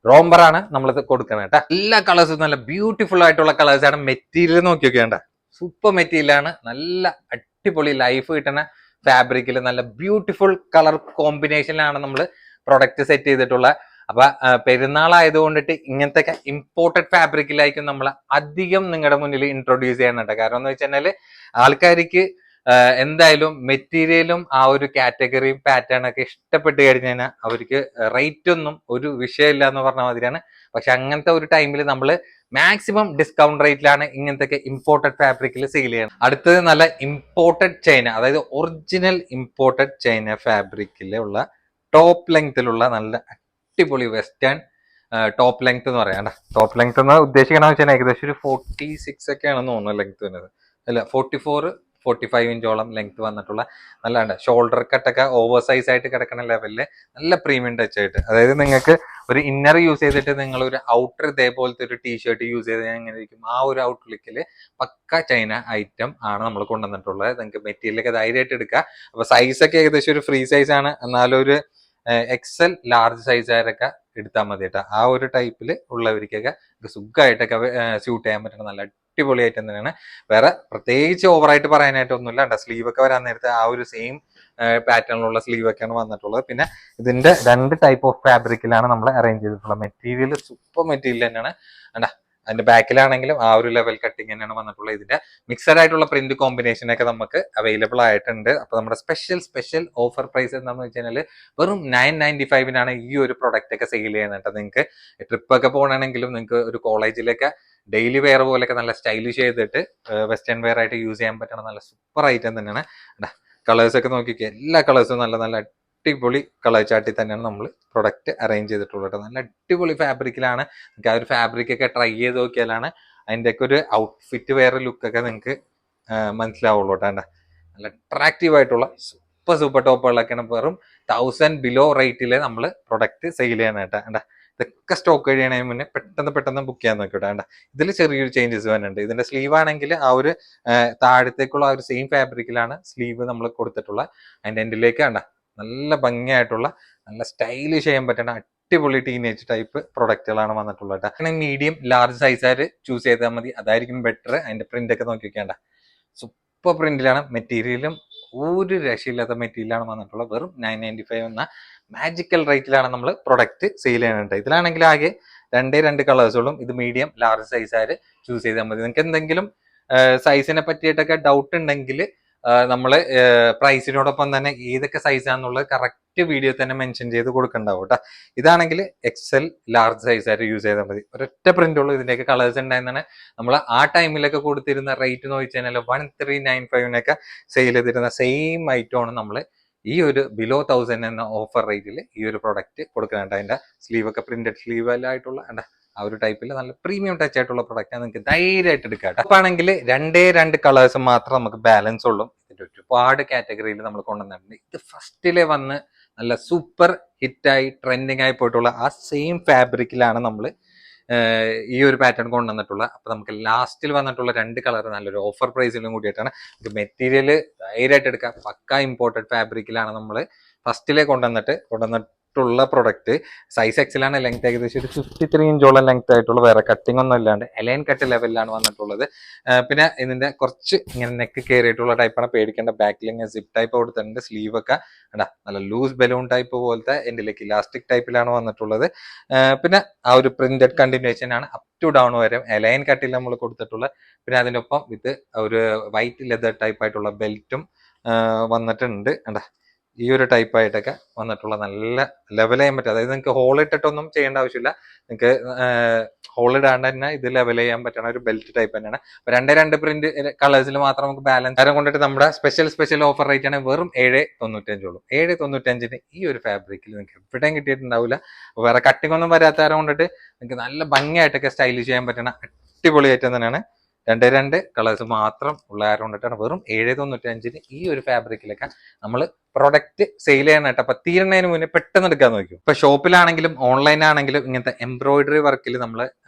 റോംബർ ആണ് നമ്മളിത് കൊടുക്കുന്നത് കേട്ടോ. എല്ലാ കളേഴ്സും നല്ല ബ്യൂട്ടിഫുൾ ആയിട്ടുള്ള കളേഴ്സ് ആണ്. മെറ്റീരിയൽ നോക്കിയൊക്കെയാണ്ട സൂപ്പർ മെറ്റീരിയലാണ്, നല്ല അടിപൊളി ലൈഫ് കിട്ടുന്ന ഫാബ്രിക്കിൽ നല്ല ബ്യൂട്ടിഫുൾ കളർ കോമ്പിനേഷനിലാണ് നമ്മൾ പ്രൊഡക്റ്റ് സെറ്റ് ചെയ്തിട്ടുള്ള. അപ്പൊ പെരുന്നാൾ ആയതുകൊണ്ടിട്ട് ഇങ്ങനത്തെ ഇമ്പോർട്ടഡ് ഫാബ്രിക്കിലായിരിക്കും നമ്മൾ അധികം നിങ്ങളുടെ മുന്നിൽ ഇൻട്രൊഡ്യൂസ് ചെയ്യാനുണ്ട്. കാരണം എന്ന് വെച്ചാൽ ആൾക്കാർക്ക് എന്തായാലും മെറ്റീരിയലും ആ ഒരു കാറ്റഗറിയും പാറ്റേൺ ഒക്കെ ഇഷ്ടപ്പെട്ട് കഴിഞ്ഞാൽ അവർക്ക് റേറ്റ് ഒന്നും ഒരു വിഷയമില്ല എന്ന് പറഞ്ഞ മാതിരിയാണ്. പക്ഷെ അങ്ങനത്തെ ഒരു ടൈമിൽ നമ്മൾ മാക്സിമം ഡിസ്കൗണ്ട് റേറ്റിലാണ് ഇങ്ങനത്തെ ഇമ്പോർട്ടഡ് ഫാബ്രിക്കിൽ സെയിൽ ചെയ്യണം. അടുത്തത് നല്ല ഇമ്പോർട്ടഡ് ചൈന, അതായത് ഒറിജിനൽ ഇമ്പോർട്ടഡ് ചൈന ഫാബ്രിക്കിലുള്ള ടോപ്പ് ലെങ്തിലുള്ള നല്ല അടിപൊളി വെസ്റ്റേൺ ടോപ്പ് ലെങ്ത് എന്ന് പറയാം. ടോപ്പ് ലെങ്ത് എന്ന് ഉദ്ദേശിക്കണമെന്ന് വെച്ചാൽ ഏകദേശം ഒരു 46 ഒക്കെയാണെന്ന് തോന്നുന്നു ലെങ്ത് വരുന്നത്. അല്ല, 44-45 ഇഞ്ചോളം ലെങ്ത് വന്നിട്ടുള്ള നല്ല ഷോൾഡർ കട്ടൊക്കെ ഓവർ സൈസ് ആയിട്ട് കിടക്കുന്ന ലെവലില് നല്ല പ്രീമിയം ടച്ച് ആയിട്ട്, അതായത് നിങ്ങൾക്ക് ഒരു ഇന്നർ യൂസ് ചെയ്തിട്ട് നിങ്ങൾ ഒരു ഔട്ടർ ഇതേപോലത്തെ ഒരു ടീഷർട്ട് യൂസ് ചെയ്ത് എങ്ങനെ ഇരിക്കും, ആ ഒരു ഔട്ട്ലുക്കിൽ പക്ക ചൈന ഐറ്റം ആണ് നമ്മൾ കൊണ്ടുവന്നിട്ടുള്ളത്. നിങ്ങൾക്ക് മെറ്റീരിയലൊക്കെ ധൈര്യമായിട്ട് എടുക്കുക. അപ്പൊ സൈസ് ഒക്കെ ഏകദേശം ഒരു ഫ്രീ സൈസ് ആണ്, എന്നാലും ഒരു XL ലാർജ് സൈസുകാരൊക്കെ എടുത്താൽ മതി കേട്ടോ. ആ ഒരു ടൈപ്പിൽ ഉള്ളവർക്കൊക്കെ സുഖമായിട്ടൊക്കെ സ്യൂട്ട് ചെയ്യാൻ പറ്റുന്ന നല്ല അടിപൊളിയായിട്ട് തന്നെയാണ്. വേറെ പ്രത്യേകിച്ച് ഓവറായിട്ട് പറയാനായിട്ടൊന്നുമില്ല കേട്ടോ. സ്ലീവ് ഒക്കെ വരാൻ നേരത്തെ ആ ഒരു സെയിം പാറ്റേണിലുള്ള സ്ലീവ് ഒക്കെയാണ് വന്നിട്ടുള്ളത്. പിന്നെ ഇതിന്റെ 2 ടൈപ്പ് ഓഫ് ഫാബ്രിക്കിലാണ് നമ്മൾ അറേഞ്ച് ചെയ്തിട്ടുള്ളത്. മെറ്റീരിയൽ സൂപ്പർ മെറ്റീരിയൽ തന്നെയാണ്. കണ്ടാ അതിന്റെ ബാക്കിലാണെങ്കിലും ആ ഒരു ലെവൽ കട്ടിങ് തന്നെയാണ് വന്നിട്ടുള്ളത്. ഇതിന്റെ മിക്സഡ് ആയിട്ടുള്ള പ്രിന്റ് കോമ്പിനേഷൻ ഒക്കെ നമുക്ക് അവൈലബിൾ ആയിട്ടുണ്ട്. അപ്പൊ നമ്മുടെ സ്പെഷ്യൽ ഓഫർ പ്രൈസ് എന്താണെന്ന് വെച്ച് കഴിഞ്ഞാൽ വെറും 995 ഈ ഒരു പ്രൊഡക്റ്റ് ഒക്കെ സെയിൽ ചെയ്യുന്നുണ്ട്. നിങ്ങൾക്ക് ട്രിപ്പ് ഒക്കെ പോകണമെങ്കിലും നിങ്ങൾക്ക് ഒരു കോളേജിലൊക്കെ ഡെയിലി വെയർ പോലെയൊക്കെ നല്ല സ്റ്റൈലിഷ് ചെയ്തിട്ട് വെസ്റ്റേൺ വെയർ ആയിട്ട് യൂസ് ചെയ്യാൻ പറ്റുന്ന നല്ല സൂപ്പർ ഐറ്റം തന്നെയാണ്. കളേഴ്സ് ഒക്കെ നോക്കിക്കുക, എല്ലാ കളേഴ്സും നല്ല നല്ല അടിപൊളി കളർ ചാർട്ടിൽ തന്നെയാണ് നമ്മൾ പ്രൊഡക്റ്റ് അറേഞ്ച് ചെയ്തിട്ടുള്ളത്. നല്ല അടിപൊളി ഫാബ്രിക്കിലാണ്. നിങ്ങൾക്ക് ആ ഒരു ഫാബ്രിക് ഒക്കെ ട്രൈ ചെയ്ത് നോക്കിയാലാണ് അതിൻ്റെയൊക്കെ ഒരു ഔട്ട്ഫിറ്റ് വേറെ ലുക്കൊക്കെ നിങ്ങൾക്ക് മനസ്സിലാവുള്ളൂ കേട്ടോ. നല്ല അട്രാക്റ്റീവ് ആയിട്ടുള്ള സൂപ്പർ ടോപ്പുകളൊക്കെയാണ് വെറും 1000 ബിലോ റേറ്റിൽ നമ്മൾ പ്രൊഡക്റ്റ് സെയിൽ ചെയ്യണം കേട്ടോ. ഇതൊക്കെ സ്റ്റോക്ക് കഴിയണതിന് മുന്നേ പെട്ടെന്ന് ബുക്ക് ചെയ്യാൻ നോക്കിട്ടോ. ഇതിൽ ചെറിയൊരു ചേഞ്ചസ് വരുന്നുണ്ട്. ഇതിന്റെ സ്ലീവ് ആണെങ്കിൽ ആ ഒരു താഴത്തേക്കുള്ള ആ ഒരു സെയിം ഫാബ്രിക്കിലാണ് സ്ലീവ് നമ്മൾ കൊടുത്തിട്ടുള്ള. അതിന്റെ എൻഡിലേക്ക് നല്ല ഭംഗിയായിട്ടുള്ള നല്ല സ്റ്റൈലിഷ് ചെയ്യാൻ പറ്റുന്ന അടിപൊളി ടീനേജ് ടൈപ്പ് പ്രൊഡക്റ്റുകളാണ് വന്നിട്ടുള്ളത്. അങ്ങനെ മീഡിയം ലാർജ് സൈസുകാർ ചൂസ് ചെയ്താൽ മതി, അതായിരിക്കും ബെറ്റർ. അതിന്റെ പ്രിന്റ് ഒക്കെ നോക്കി വെക്കേണ്ട സൂപ്പർ പ്രിന്റിലാണ്. മെറ്റീരിയലും ഒരു രക്ഷയില്ലാത്ത മെറ്റീരിയലാണ് വന്നിട്ടുള്ളത്. വെറും 995 എന്ന മാജിക്കൽ റേറ്റിലാണ് നമ്മൾ പ്രൊഡക്റ്റ് സെയിൽ ചെയ്യുന്നുണ്ട്. ഇതിലാണെങ്കിൽ ആകെ 2 കളേഴ്സുകളും. ഇത് മീഡിയം ലാർജ് സൈസുകാർ ചൂസ് ചെയ്താൽ മതി. നിങ്ങൾക്ക് എന്തെങ്കിലും സൈസിനെ പറ്റിയിട്ടൊക്കെ ഡൗട്ട് ഉണ്ടെങ്കിൽ നമ്മൾ പ്രൈസിനോടൊപ്പം തന്നെ ഏതൊക്കെ സൈസാണെന്നുള്ളത് കറക്റ്റ് വീഡിയോ തന്നെ മെൻഷൻ ചെയ്ത് കൊടുക്കണ്ടാവും കേട്ടോ. ഇതാണെങ്കിൽ XL ലാർജ് സൈസായിട്ട് യൂസ് ചെയ്താൽ മതി. ഒരൊറ്റ പ്രിന്റ് ഉള്ളൂ. ഇതിന്റെയൊക്കെ കളേഴ്സ് ഉണ്ടായിരുന്നാണ് നമ്മൾ ആ ടൈമിലൊക്കെ കൊടുത്തിരുന്ന റേറ്റ് എന്ന് വെച്ച് കഴിഞ്ഞാൽ 1395 സെയിൽ ചെയ്തിരുന്ന സെയിം ഐറ്റമാണ് നമ്മൾ ഈ ഒരു ബിലോ 1000 എന്ന ഓഫർ റേറ്റിൽ ഈ ഒരു പ്രൊഡക്റ്റ് കൊടുക്കുന്നുണ്ട്. അതിന്റെ സ്ലീവ് ഒക്കെ പ്രിന്റഡ് സ്ലീവ് ആയിട്ടുള്ള ആ ഒരു ടൈപ്പിൽ നല്ല പ്രീമിയം ടച്ച് ആയിട്ടുള്ള പ്രൊഡക്റ്റ് നിങ്ങൾക്ക് ധൈര്യമായിട്ട് എടുക്കാം. അപ്പൊ ആണെങ്കിൽ 2 കളേഴ്സ് മാത്രം നമുക്ക് ബാലൻസ് ഉള്ളൂ. ഇതിന്റെ ഒരുപാട് കാറ്റഗറിയിൽ നമ്മൾ കൊണ്ടുവന്നിട്ടുണ്ട്. ഇത് ഫസ്റ്റിലെ വന്ന് നല്ല സൂപ്പർ ഹിറ്റായി ട്രെൻഡിങ് ആയി പോയിട്ടുള്ള ആ സെയിം ഫാബ്രിക്കിലാണ് നമ്മൾ ഈ ഒരു പാറ്റേൺ കൊണ്ടുവന്നിട്ടുള്ളത്. അപ്പൊ നമുക്ക് ലാസ്റ്റിൽ വന്നിട്ടുള്ള 2 കളർ നല്ലൊരു ഓഫർ പ്രൈസിലും കൂടിയിട്ടാണ്. ഇത് മെറ്റീരിയൽ ധൈര്യമായിട്ട് എടുക്കാം. പക്ക ഇമ്പോർട്ടഡ് ഫാബ്രിക്കിലാണ് നമ്മൾ ഫസ്റ്റിലെ കൊണ്ടുവന്നിട്ടുള്ള പ്രൊഡക്റ്റ്. സൈസ് എക്സിലാണ്. ലെങ്ത് ഏകദേശം ഒരു 53 ഇഞ്ചോളം ലെങ്ത് ആയിട്ടുള്ള, വേറെ കട്ടിംഗ് ഒന്നും ഇല്ലാണ്ട് എലൈൻ കട്ട് ലെവലിലാണ് വന്നിട്ടുള്ളത്. പിന്നെ ഇതിന്റെ കുറച്ച് ഇങ്ങനെ നെക്ക് കയറിയിട്ടുള്ള ടൈപ്പാണ്, പേടിക്കേണ്ട. ബാക്കിൽ ഇങ്ങനെ സിപ്പ് ടൈപ്പ് കൊടുത്തിട്ടുണ്ട്. സ്ലീവ് ഒക്കെ നല്ല ലൂസ് ബലൂൺ ടൈപ്പ് പോലത്തെ എൻഡിലേക്ക് ഇലാസ്റ്റിക് ടൈപ്പിലാണ് വന്നിട്ടുള്ളത്. പിന്നെ ആ ഒരു പ്രിന്റഡ് കണ്ടിന്യൂഷൻ ആണ് അപ് ടു ഡൗൺ വരെ എലൈൻ കട്ടിൽ നമ്മൾ കൊടുത്തിട്ടുള്ള. പിന്നെ അതിനൊപ്പം വിത്ത് ഒരു വൈറ്റ് ലെതർ ടൈപ്പ് ആയിട്ടുള്ള ബെൽറ്റും വന്നിട്ടുണ്ട്. ഈ ഒരു ടൈപ്പ് ആയിട്ടൊക്കെ വന്നിട്ടുള്ള നല്ല ലെവൽ ചെയ്യാൻ പറ്റും. അതായത് നിങ്ങൾക്ക് ഹോൾ ഇട്ടിട്ടൊന്നും ചെയ്യേണ്ട ആവശ്യമില്ല. നിങ്ങൾക്ക് ഹോൾ ഇടാണ്ട് തന്നെ ഇത് ലെവൽ ചെയ്യാൻ പറ്റുന്ന ഒരു ബെൽറ്റ് ടൈപ്പ് തന്നെയാണ്. അപ്പൊ 2 പ്രിന്റ് കളേഴ്സിൽ മാത്രം നമുക്ക് ബാലൻസ് ആരം കൊണ്ടിട്ട് നമ്മുടെ സ്പെഷ്യൽ ഓഫർ റേറ്റ് ആണ് വെറും 795 ഉള്ളൂ. 795 ഈ ഒരു ഫാബ്രിക്കിൽ നിങ്ങൾക്ക് എവിടെയും കിട്ടിയിട്ടുണ്ടാവില്ല. വേറെ കട്ടിംഗ് ഒന്നും വരാത്ത ആരം കൊണ്ടിട്ട് നിങ്ങൾക്ക് നല്ല ഭംഗിയായിട്ടൊക്കെ സ്റ്റൈലിഷ് ചെയ്യാൻ പറ്റുന്ന അടിപൊളി ഐറ്റം തന്നെയാണ്. 2 കളേഴ്സ് മാത്രം ഉള്ള ആരം കൊണ്ടിട്ടാണ് വെറും 795 ഈ ഒരു ഫാബ്രിക്കിലൊക്കെ നമ്മൾ പ്രൊഡക്റ്റ് സെയിൽ ചെയ്യാനായിട്ട്. അപ്പൊ തീരുന്നതിന് മുന്നേ പെട്ടെന്ന് എടുക്കാൻ നോക്കും. ഇപ്പൊ ഷോപ്പിലാണെങ്കിലും ഓൺലൈൻ ആണെങ്കിലും ഇങ്ങനത്തെ എംബ്രോയിഡറി വർക്കിൽ നമ്മൾ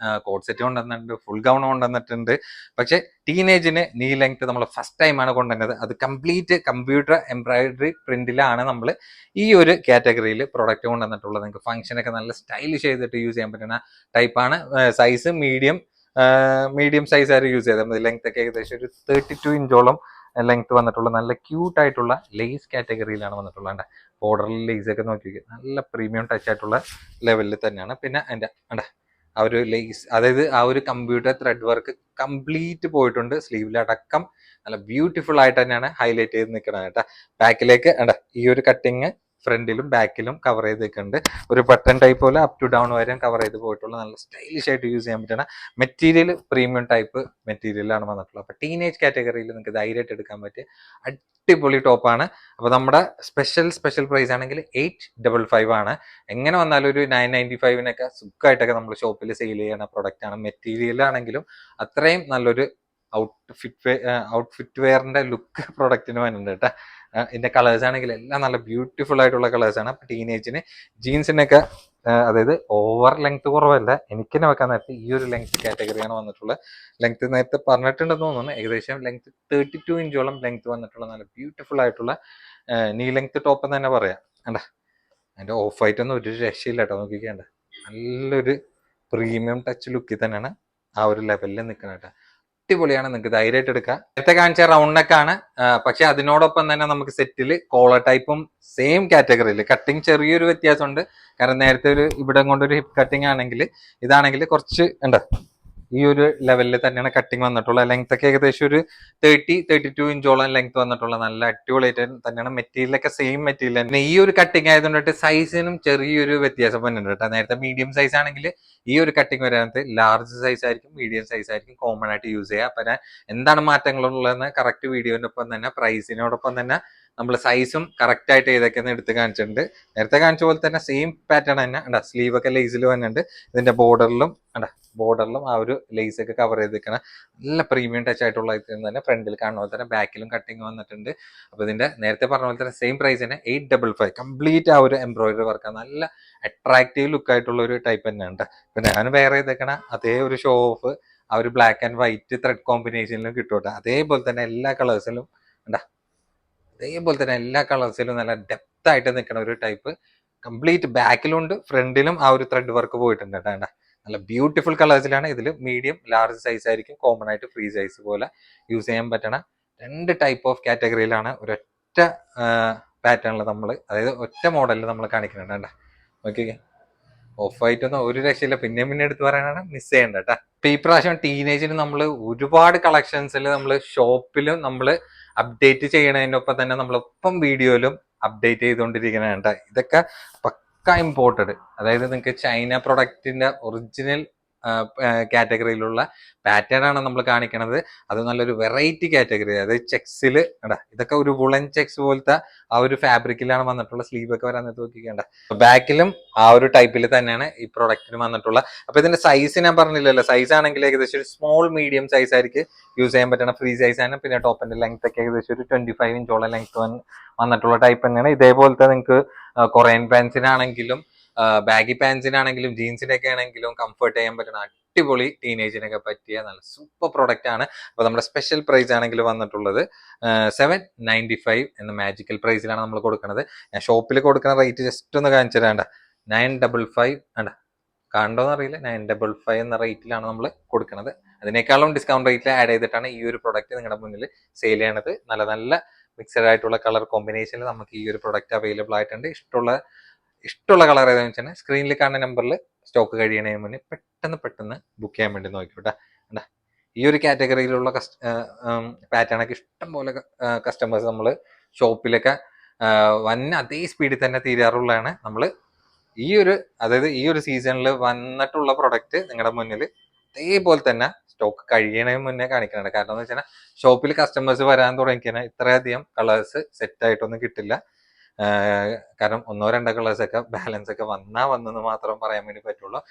കോഡ് സെറ്റ് കൊണ്ടുവന്നിട്ടുണ്ട്, ഫുൾ ഗൗൺ കൊണ്ടുവന്നിട്ടുണ്ട്. പക്ഷെ ടീനേജിന് നീ ലെങ്ത് നമ്മൾ ഫസ്റ്റ് ടൈമാണ് കൊണ്ടുവന്നത്. അത് കംപ്ലീറ്റ് കമ്പ്യൂട്ടർ എംബ്രോയിഡറി പ്രിന്റിലാണ് നമ്മൾ ഈ ഒരു കാറ്റഗറിയിൽ പ്രൊഡക്റ്റ് കൊണ്ടുവന്നിട്ടുള്ളത്. നിങ്ങൾക്ക് ഫംഗ്ഷനൊക്കെ നല്ല സ്റ്റൈലിഷ് ചെയ്തിട്ട് യൂസ് ചെയ്യാൻ പറ്റുന്ന ടൈപ്പാണ്. സൈസ് മീഡിയം സൈസ് ആയിട്ട് യൂസ് ചെയ്താൽ മതി. ലെങ്ത് ഒക്കെ ഏകദേശം ഒരു 32 ഇഞ്ചോളം ലെങ്ത് വന്നിട്ടുള്ള നല്ല ക്യൂട്ട് ആയിട്ടുള്ള ലേസ് കാറ്റഗറിയിലാണ് വന്നിട്ടുള്ളത്. ബോർഡറിൽ ലേസ് ഒക്കെ നോക്കി നല്ല പ്രീമിയം ടച്ച് ആയിട്ടുള്ള ലെവലിൽ തന്നെയാണ്. പിന്നെ അതിന്റെ ആ ഒരു ലേസ്, അതായത് ആ ഒരു കമ്പ്യൂട്ടർ ത്രെഡ് വർക്ക് കംപ്ലീറ്റ് പോയിട്ടുണ്ട്. സ്ലീവിലടക്കം നല്ല ബ്യൂട്ടിഫുൾ ആയിട്ട് തന്നെയാണ് ഹൈലൈറ്റ് ചെയ്ത് നിൽക്കുന്നത് കേട്ടോ. ബാക്കിലേക്ക് ഈ ഒരു കട്ടിങ് ഫ്രണ്ടിലും ബാക്കിലും കവർ ചെയ്ത് നിൽക്കുന്നുണ്ട്. ഒരു ബട്ടൺ ടൈപ്പ് പോലെ അപ് ടു ഡൗൺ വരെ കവർ ചെയ്ത് പോയിട്ടുള്ള നല്ല സ്റ്റൈലിഷ് ആയിട്ട് യൂസ് ചെയ്യാൻ പറ്റുന്ന മെറ്റീരിയൽ പ്രീമിയം ടൈപ്പ് മെറ്റീരിയലാണ് വന്നിട്ടുള്ളത്. അപ്പൊ ടീനേജ് കാറ്റഗറിയിൽ നിങ്ങൾക്ക് ധൈര്യമായിട്ട് എടുക്കാൻ പറ്റിയ അടിപൊളി ടോപ്പാണ്. അപ്പൊ നമ്മുടെ സ്പെഷ്യൽ പ്രൈസ് ആണെങ്കിൽ 855 ആണ്. എങ്ങനെ വന്നാലും ഒരു 995 സുഖമായിട്ടൊക്കെ നമ്മൾ ഷോപ്പിൽ സെയിൽ ചെയ്യുന്ന പ്രൊഡക്റ്റ് ആണ്. മെറ്റീരിയൽ ആണെങ്കിലും അത്രയും നല്ലൊരു ഔട്ട്ഫിറ്റ് വെയറിന്റെ ലുക്ക് പ്രൊഡക്റ്റിന് വരുന്നുണ്ട് കേട്ടോ. ഇതിന്റെ കളേഴ്സ് ആണെങ്കിൽ എല്ലാം നല്ല ബ്യൂട്ടിഫുൾ ആയിട്ടുള്ള കളേഴ്സ് ആണ്. അപ്പൊ ടീനേജിന് ജീൻസിനൊക്കെ അതായത് ഓവർ ലെങ്ത് കുറവല്ല, എനിക്ക് തന്നെ വെക്കാൻ നേരത്തെ ഈ ഒരു ലെങ്ത് കാറ്റഗറിയാണ് വന്നിട്ടുള്ളത്. ലെങ്ത് നേരത്തെ പറഞ്ഞിട്ടുണ്ടെന്ന് തോന്നുന്നു. ഏകദേശം ലെങ്ത് 32 ഇഞ്ചോളം ലെങ്ത് വന്നിട്ടുള്ള നല്ല ബ്യൂട്ടിഫുൾ ആയിട്ടുള്ള നീ ലെങ്ത് ടോപ്പ് എന്ന് തന്നെ പറയാം. അതിന്റെ ഓഫ് വൈറ്റ് ഒന്നും ഒരു രക്ഷയില്ല കേട്ടോ. നോക്കിക്കേണ്ട നല്ലൊരു പ്രീമിയം ടച്ച് ലുക്കിൽ തന്നെയാണ് ആ ഒരു ലെവലിൽ നിൽക്കുന്നത് കേട്ടോ. അടിപൊളിയാണ്, നിങ്ങൾക്ക് ധൈര്യമായിട്ട് എടുക്കാം. നേരത്തെ കാണിച്ച റൗണ്ട് നെക്ക് ആണ്, പക്ഷെ അതിനോടൊപ്പം തന്നെ നമുക്ക് സെറ്റിൽ കോളർ ടൈപ്പും സെയിം കാറ്റഗറിയിൽ കട്ടിങ് ചെറിയൊരു വ്യത്യാസമുണ്ട്. കാരണം നേരത്തെ ഒരു ഇവിടെ കൊണ്ടൊരു ഹിപ്പ് കട്ടിങ് ആണെങ്കിൽ ഇതാണെങ്കിൽ കുറച്ച് ഉണ്ട് ഈ ഒരു ലെവലിൽ തന്നെയാണ് കട്ടിങ് വന്നിട്ടുള്ള. ലെങ്ത് ഒക്കെ ഏകദേശം ഒരു 32 ഇഞ്ചോളം ലെങ്ത് വന്നിട്ടുള്ള നല്ല അടിപൊളിയായിട്ട് തന്നെയാണ്. മെറ്റീരിയലൊക്കെ സെയിം മെറ്റീരിയൽ തന്നെ. ഈ ഒരു കട്ടിങ് ആയതുകൊണ്ടിട്ട് സൈസിനും ചെറിയൊരു വ്യത്യാസം വന്നിട്ടുണ്ട് കേട്ടോ. നേരത്തെ മീഡിയം സൈസ് ആണെങ്കിൽ ഈ ഒരു കട്ടിങ് വരാനത്ത് ലാർജ് സൈസ് ആയിരിക്കും, മീഡിയം സൈസ് ആയിരിക്കും കോമൺ ആയിട്ട് യൂസ് ചെയ്യുക. അപ്പൊ എന്താണ് മാറ്റങ്ങളുള്ളതെന്ന് കറക്റ്റ് വീഡിയോനൊപ്പം തന്നെ പ്രൈസിനോടൊപ്പം തന്നെ നമ്മൾ സൈസും കറക്റ്റ് ആയിട്ട് ഏതൊക്കെയെന്ന് എടുത്ത് കാണിച്ചിട്ടുണ്ട്. നേരത്തെ കാണിച്ച പോലെ തന്നെ സെയിം പാറ്റേൺ തന്നെ ഉണ്ടാ. സ്ലീവ് ഒക്കെ ലേസിൽ വന്നിട്ടുണ്ട്. ഇതിന്റെ ബോർഡറിലും ആ ഒരു ലേസ് ഒക്കെ കവർ ചെയ്തിരിക്കണ നല്ല പ്രീമിയം ടച്ച് ആയിട്ടുള്ള തന്നെ. ഫ്രണ്ടിൽ കാണുന്ന പോലെ തന്നെ ബാക്കിലും കട്ടിങ് വന്നിട്ടുണ്ട്. അപ്പൊ ഇതിന്റെ നേരത്തെ പറഞ്ഞ പോലെ തന്നെ സെയിം പ്രൈസ് തന്നെ 855. കംപ്ലീറ്റ് ആ ഒരു എംബ്രോയിഡറി വർക്ക് നല്ല അട്രാക്റ്റീവ് ലുക്ക് ആയിട്ടുള്ള ഒരു ടൈപ്പ് തന്നെയാണ്. ഇപ്പൊ ഞാൻ വെയർ ചെയ്തേക്കണ അതേ ഒരു ഷോ ഓഫ് ആ ഒരു ബ്ലാക്ക് ആൻഡ് വൈറ്റ് ത്രെഡ് കോമ്പിനേഷനിലും കിട്ടും. അതേപോലെ തന്നെ എല്ലാ കളേഴ്സിലും നല്ല ഡെപ്ത് ആയിട്ട് നിൽക്കുന്ന ഒരു ടൈപ്പ്. കംപ്ലീറ്റ് ബാക്കിലുണ്ട് ഫ്രണ്ടിലും ആ ഒരു ത്രെഡ് വർക്ക് പോയിട്ടുണ്ട് കേട്ടോ. നല്ല ബ്യൂട്ടിഫുൾ കളേഴ്സിലാണ്. ഇതിൽ മീഡിയം ലാർജ് സൈസ് ആയിരിക്കും കോമൺ ആയിട്ട് ഫ്രീ സൈസ് പോലെ യൂസ് ചെയ്യാൻ പറ്റണ 2 ടൈപ്പ് ഓഫ് കാറ്റഗറിയിലാണ് ഒരൊറ്റ പാറ്റേണിൽ നമ്മൾ, അതായത് ഒറ്റ മോഡലിൽ നമ്മൾ കാണിക്കുന്നുണ്ട് കേട്ടോ. ഓക്കെ, ഓഫ് വൈറ്റ് ഒന്നും ഒരു രക്ഷയില്ല. പിന്നെ എടുത്ത് പറയാനാണ് മിസ് ചെയ്യേണ്ട കേട്ടോ. ഇപ്പൊ ഈ പ്രാവശ്യം ടീനേജിന് നമ്മൾ ഒരുപാട് കളക്ഷൻസിൽ നമ്മൾ ഷോപ്പിലും നമ്മൾ അപ്ഡേറ്റ് ചെയ്യണതിനൊപ്പം തന്നെ നമ്മളൊപ്പം വീഡിയോയിലും അപ്ഡേറ്റ് ചെയ്തുകൊണ്ടിരിക്കുന്നതാണ്. ഇതൊക്കെ പക്ക ഇമ്പോർട്ടഡ്, അതായത് നിങ്ങൾക്ക് ചൈന പ്രൊഡക്റ്റിന്റെ ഒറിജിനൽ കാറ്റഗറിയിലുള്ള പാറ്റേൺ ആണ് നമ്മൾ കാണിക്കണത്. അത് നല്ലൊരു വെറൈറ്റി കാറ്റഗറി, അതായത് ചെക്സിൽ ഇതൊക്കെ ഒരു വുളൻ ചെക്സ് പോലത്തെ ആ ഒരു ഫാബ്രിക്കിലാണ് വന്നിട്ടുള്ള. സ്ലീവ് ഒക്കെ വരാൻ നോക്കിക്കേണ്ട. ബാക്കിലും ആ ഒരു ടൈപ്പിൽ തന്നെയാണ് ഈ പ്രൊഡക്റ്റിന് വന്നിട്ടുള്ള. അപ്പൊ ഇതിന്റെ സൈസ് ഞാൻ പറഞ്ഞില്ലല്ലോ, സൈസ് ആണെങ്കിൽ ഏകദേശം ഒരു സ്മോൾ മീഡിയം സൈസ് ആയിരിക്കും യൂസ് ചെയ്യാൻ പറ്റുന്ന ഫ്രീ സൈസ് ആണ്. പിന്നെ ടോപ്പിന്റെ ലെങ്ത് ഒക്കെ ഏകദേശം ഒരു 25 ഇഞ്ചോളം ലെങ്ത് വന്നിട്ടുള്ള ടൈപ്പ് തന്നെയാണ്. ഇതേപോലത്തെ നിങ്ങൾക്ക് കൊറിയൻ പാൻസിനാണെങ്കിലും ബാഗി പാൻസിനാണെങ്കിലും ജീൻസിനൊക്കെ ആണെങ്കിലും കംഫർട്ട് ചെയ്യാൻ പറ്റുന്ന അടിപൊളി ടീനേജിനൊക്കെ പറ്റിയ നല്ല സൂപ്പർ പ്രൊഡക്റ്റ് ആണ്. അപ്പൊ നമ്മുടെ സ്പെഷ്യൽ പ്രൈസ് ആണെങ്കിൽ വന്നിട്ടുള്ളത് 795 എന്ന മാജിക്കൽ പ്രൈസിലാണ് നമ്മൾ കൊടുക്കുന്നത്. ഞാൻ ഷോപ്പിൽ കൊടുക്കുന്ന റേറ്റ് ജസ്റ്റ് ഒന്ന് കാണിച്ചു തരാണ്ട. 955 കണ്ടോന്ന് അറിയില്ല, 955 എന്ന റേറ്റിലാണ് നമ്മൾ കൊടുക്കുന്നത്. അതിനേക്കാളും ഡിസ്കൗണ്ട് റേറ്റിൽ ആഡ് ചെയ്തിട്ടാണ് ഈ ഒരു പ്രൊഡക്റ്റ് നിങ്ങളുടെ മുന്നിൽ സെയിൽ ചെയ്യണത്. നല്ല നല്ല മിക്സഡ് ആയിട്ടുള്ള കളർ കോമ്പിനേഷനിൽ നമുക്ക് ഈ ഒരു പ്രൊഡക്റ്റ് അവൈലബിൾ ആയിട്ടുണ്ട്. ഇഷ്ടമുള്ള കളർ ഏതാണെന്ന് വെച്ചാൽ സ്ക്രീനിൽ കാണുന്ന നമ്പറിൽ സ്റ്റോക്ക് കഴിയണതിന് മുന്നേ പെട്ടെന്ന് ബുക്ക് ചെയ്യാൻ വേണ്ടി നോക്കിക്കോട്ടെ. ഈ ഒരു കാറ്റഗറിയിലുള്ള പാറ്റേണൊക്കെ ഇഷ്ടം പോലെ കസ്റ്റമേഴ്സ് നമ്മൾ ഷോപ്പിലൊക്കെ വന്ന അതേ സ്പീഡിൽ തന്നെ തീരാറുള്ളതാണ്. നമ്മൾ അതായത് ഈ ഒരു സീസണിൽ വന്നിട്ടുള്ള പ്രൊഡക്റ്റ് നിങ്ങളുടെ മുന്നിൽ അതേപോലെ തന്നെ സ്റ്റോക്ക് കഴിയണതിന് മുന്നേ കാണിക്കുന്നുണ്ട്. കാരണം എന്ന് വെച്ചാൽ ഷോപ്പിൽ കസ്റ്റമേഴ്സ് വരാൻ തുടങ്ങിക്കഴിഞ്ഞാൽ ഇത്രയധികം കളേഴ്സ് സെറ്റ് ആയിട്ടൊന്നും കിട്ടില്ല. കാരണം 1-2 കളേഴ്സ് ഒക്കെ ബാലൻസ് ഒക്കെ വന്നെന്ന് മാത്രം പറയാൻ വേണ്ടി പറ്റുള്ളൂ.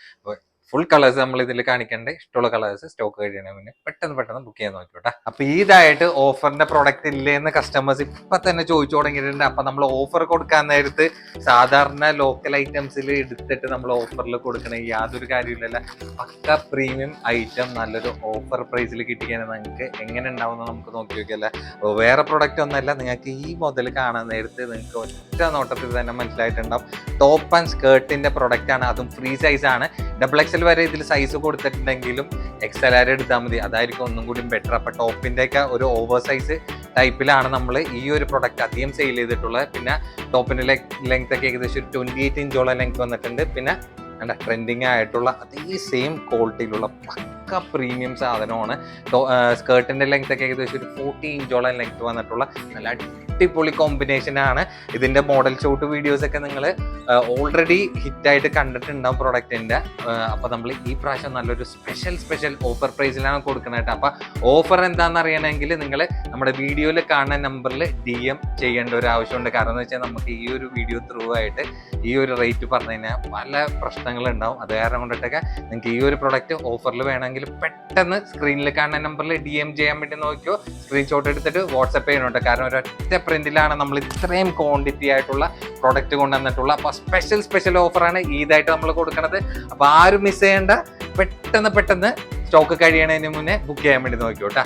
ഫുൾ കളേഴ്സ് നമ്മൾ ഇതിൽ കാണിക്കേണ്ട. ഇഷ്ടമുള്ള കളേഴ്സ് സ്റ്റോക്ക് കഴിയണ മുന്നേ പെട്ടെന്ന് ബുക്ക് ചെയ്യാൻ നോക്കിയോട്ടെ. അപ്പൊ ഇതായിട്ട് ഓഫറിന്റെ പ്രൊഡക്റ്റ് ഇല്ലേന്ന് കസ്റ്റമേഴ്സ് ഇപ്പൊ തന്നെ ചോദിച്ചു തുടങ്ങിയിട്ടുണ്ട്. അപ്പൊ നമ്മൾ ഓഫർ കൊടുക്കാൻ നേരത്ത് സാധാരണ ലോക്കൽ ഐറ്റംസിൽ എടുത്തിട്ട് നമ്മൾ ഓഫറിൽ കൊടുക്കണ യാതൊരു കാര്യമില്ലല്ല. പക്ക പ്രീമിയം ഐറ്റം നല്ലൊരു ഓഫർ പ്രൈസിൽ കിട്ടിക്കാൻ നിങ്ങൾക്ക് എങ്ങനെ ഉണ്ടാവുന്ന നമുക്ക് നോക്കി നോക്കിയല്ല. വേറെ പ്രൊഡക്റ്റ് ഒന്നല്ല, നിങ്ങൾക്ക് ഈ മുതൽ കാണാൻ നേരത്ത് നിങ്ങൾക്ക് ഒറ്റ നോട്ടത്തിൽ തന്നെ മനസ്സിലായിട്ടുണ്ടാവും. ടോപ്പ് ആൻഡ് സ്കേർട്ടിന്റെ പ്രൊഡക്റ്റ് ആണ്, അതും ഫ്രീ സൈസ് ആണ്. XXL വരെ ഇതിൽ സൈസ് കൊടുത്തിട്ടുണ്ടെങ്കിലും XL എടുത്താൽ മതി, അതായിരിക്കും ഒന്നും കൂടി ബെറ്റർ. അപ്പൊ ടോപ്പിന്റെ ഒക്കെ ഒരു ഓവർ സൈസ് ടൈപ്പിലാണ് നമ്മൾ ഈ ഒരു പ്രൊഡക്റ്റ് അധികം സെയിൽ ചെയ്തിട്ടുള്ളത്. പിന്നെ ടോപ്പിന്റെ ലെങ്ത് ഒക്കെ ഏകദേശം 28 ഇഞ്ചോളം ലെങ്ത് വന്നിട്ടുണ്ട്. പിന്നെ ട്രെൻഡിങ് ആയിട്ടുള്ള അതേ സെയിം ക്വാളിറ്റിയിലുള്ള പക്ക പ്രീമിയം സാധനമാണ്. സ്കേർട്ടിന്റെ ലെങ്ത് ഒക്കെ ഏകദേശം ഒരു 40 ഇഞ്ചോളം ലെങ്ത് വന്നിട്ടുള്ള നല്ല അടിപൊളി കോമ്പിനേഷൻ ആണ്. ഇതിന്റെ മോഡൽ ഷൂട്ട് വീഡിയോസ് ഒക്കെ നിങ്ങൾ ഓൾറെഡി ഹിറ്റായിട്ട് കണ്ടിട്ടുണ്ടാവും പ്രൊഡക്റ്റിന്റെ. അപ്പൊ നമ്മൾ ഈ പ്രാവശ്യം നല്ലൊരു സ്പെഷ്യൽ ഓഫർ പ്രൈസിലാണ് കൊടുക്കുന്നത്. അപ്പൊ ഓഫർ എന്താണെന്ന് അറിയണമെങ്കിൽ നിങ്ങൾ നമ്മുടെ വീഡിയോയിൽ കാണുന്ന നമ്പറിൽ DM ചെയ്യേണ്ട ഒരു ആവശ്യമുണ്ട്. കാരണം എന്ന് വെച്ചാൽ നമുക്ക് ഈ ഒരു വീഡിയോ ത്രൂ ആയിട്ട് ഈ ഒരു റേറ്റ് പറഞ്ഞു കഴിഞ്ഞാൽ പല പ്രശ്നങ്ങളുണ്ടാവും. അത് കാരണം കൊണ്ടിട്ടൊക്കെ നിങ്ങൾക്ക് ഈ ഒരു പ്രൊഡക്റ്റ് ഓഫറിൽ വേണമെങ്കിൽ പെട്ടെന്ന് സ്ക്രീനിൽ കാണുന്ന നമ്പറിൽ DM ചെയ്യാൻ വേണ്ടി നോക്കിയോ, സ്ക്രീൻഷോട്ട് എടുത്തിട്ട് വാട്സപ്പ് ചെയ്യണോട്ടെ. കാരണം ഒരൊറ്റ പ്രിന്റിലാണ് നമ്മൾ ഇത്രയും ക്വാണ്ടിറ്റി ആയിട്ടുള്ള പ്രൊഡക്റ്റ് കൊണ്ടുവന്നിട്ടുള്ള. അപ്പൊ സ്പെഷ്യൽ ഓഫറാണ് ഇതായിട്ട് നമ്മൾ കൊടുക്കുന്നത്. അപ്പൊ ആരും മിസ് ചെയ്യേണ്ട, പെട്ടെന്ന് സ്റ്റോക്ക് കഴിയണതിന് മുന്നേ ബുക്ക് ചെയ്യാൻ വേണ്ടി നോക്കിയോട്ടാ.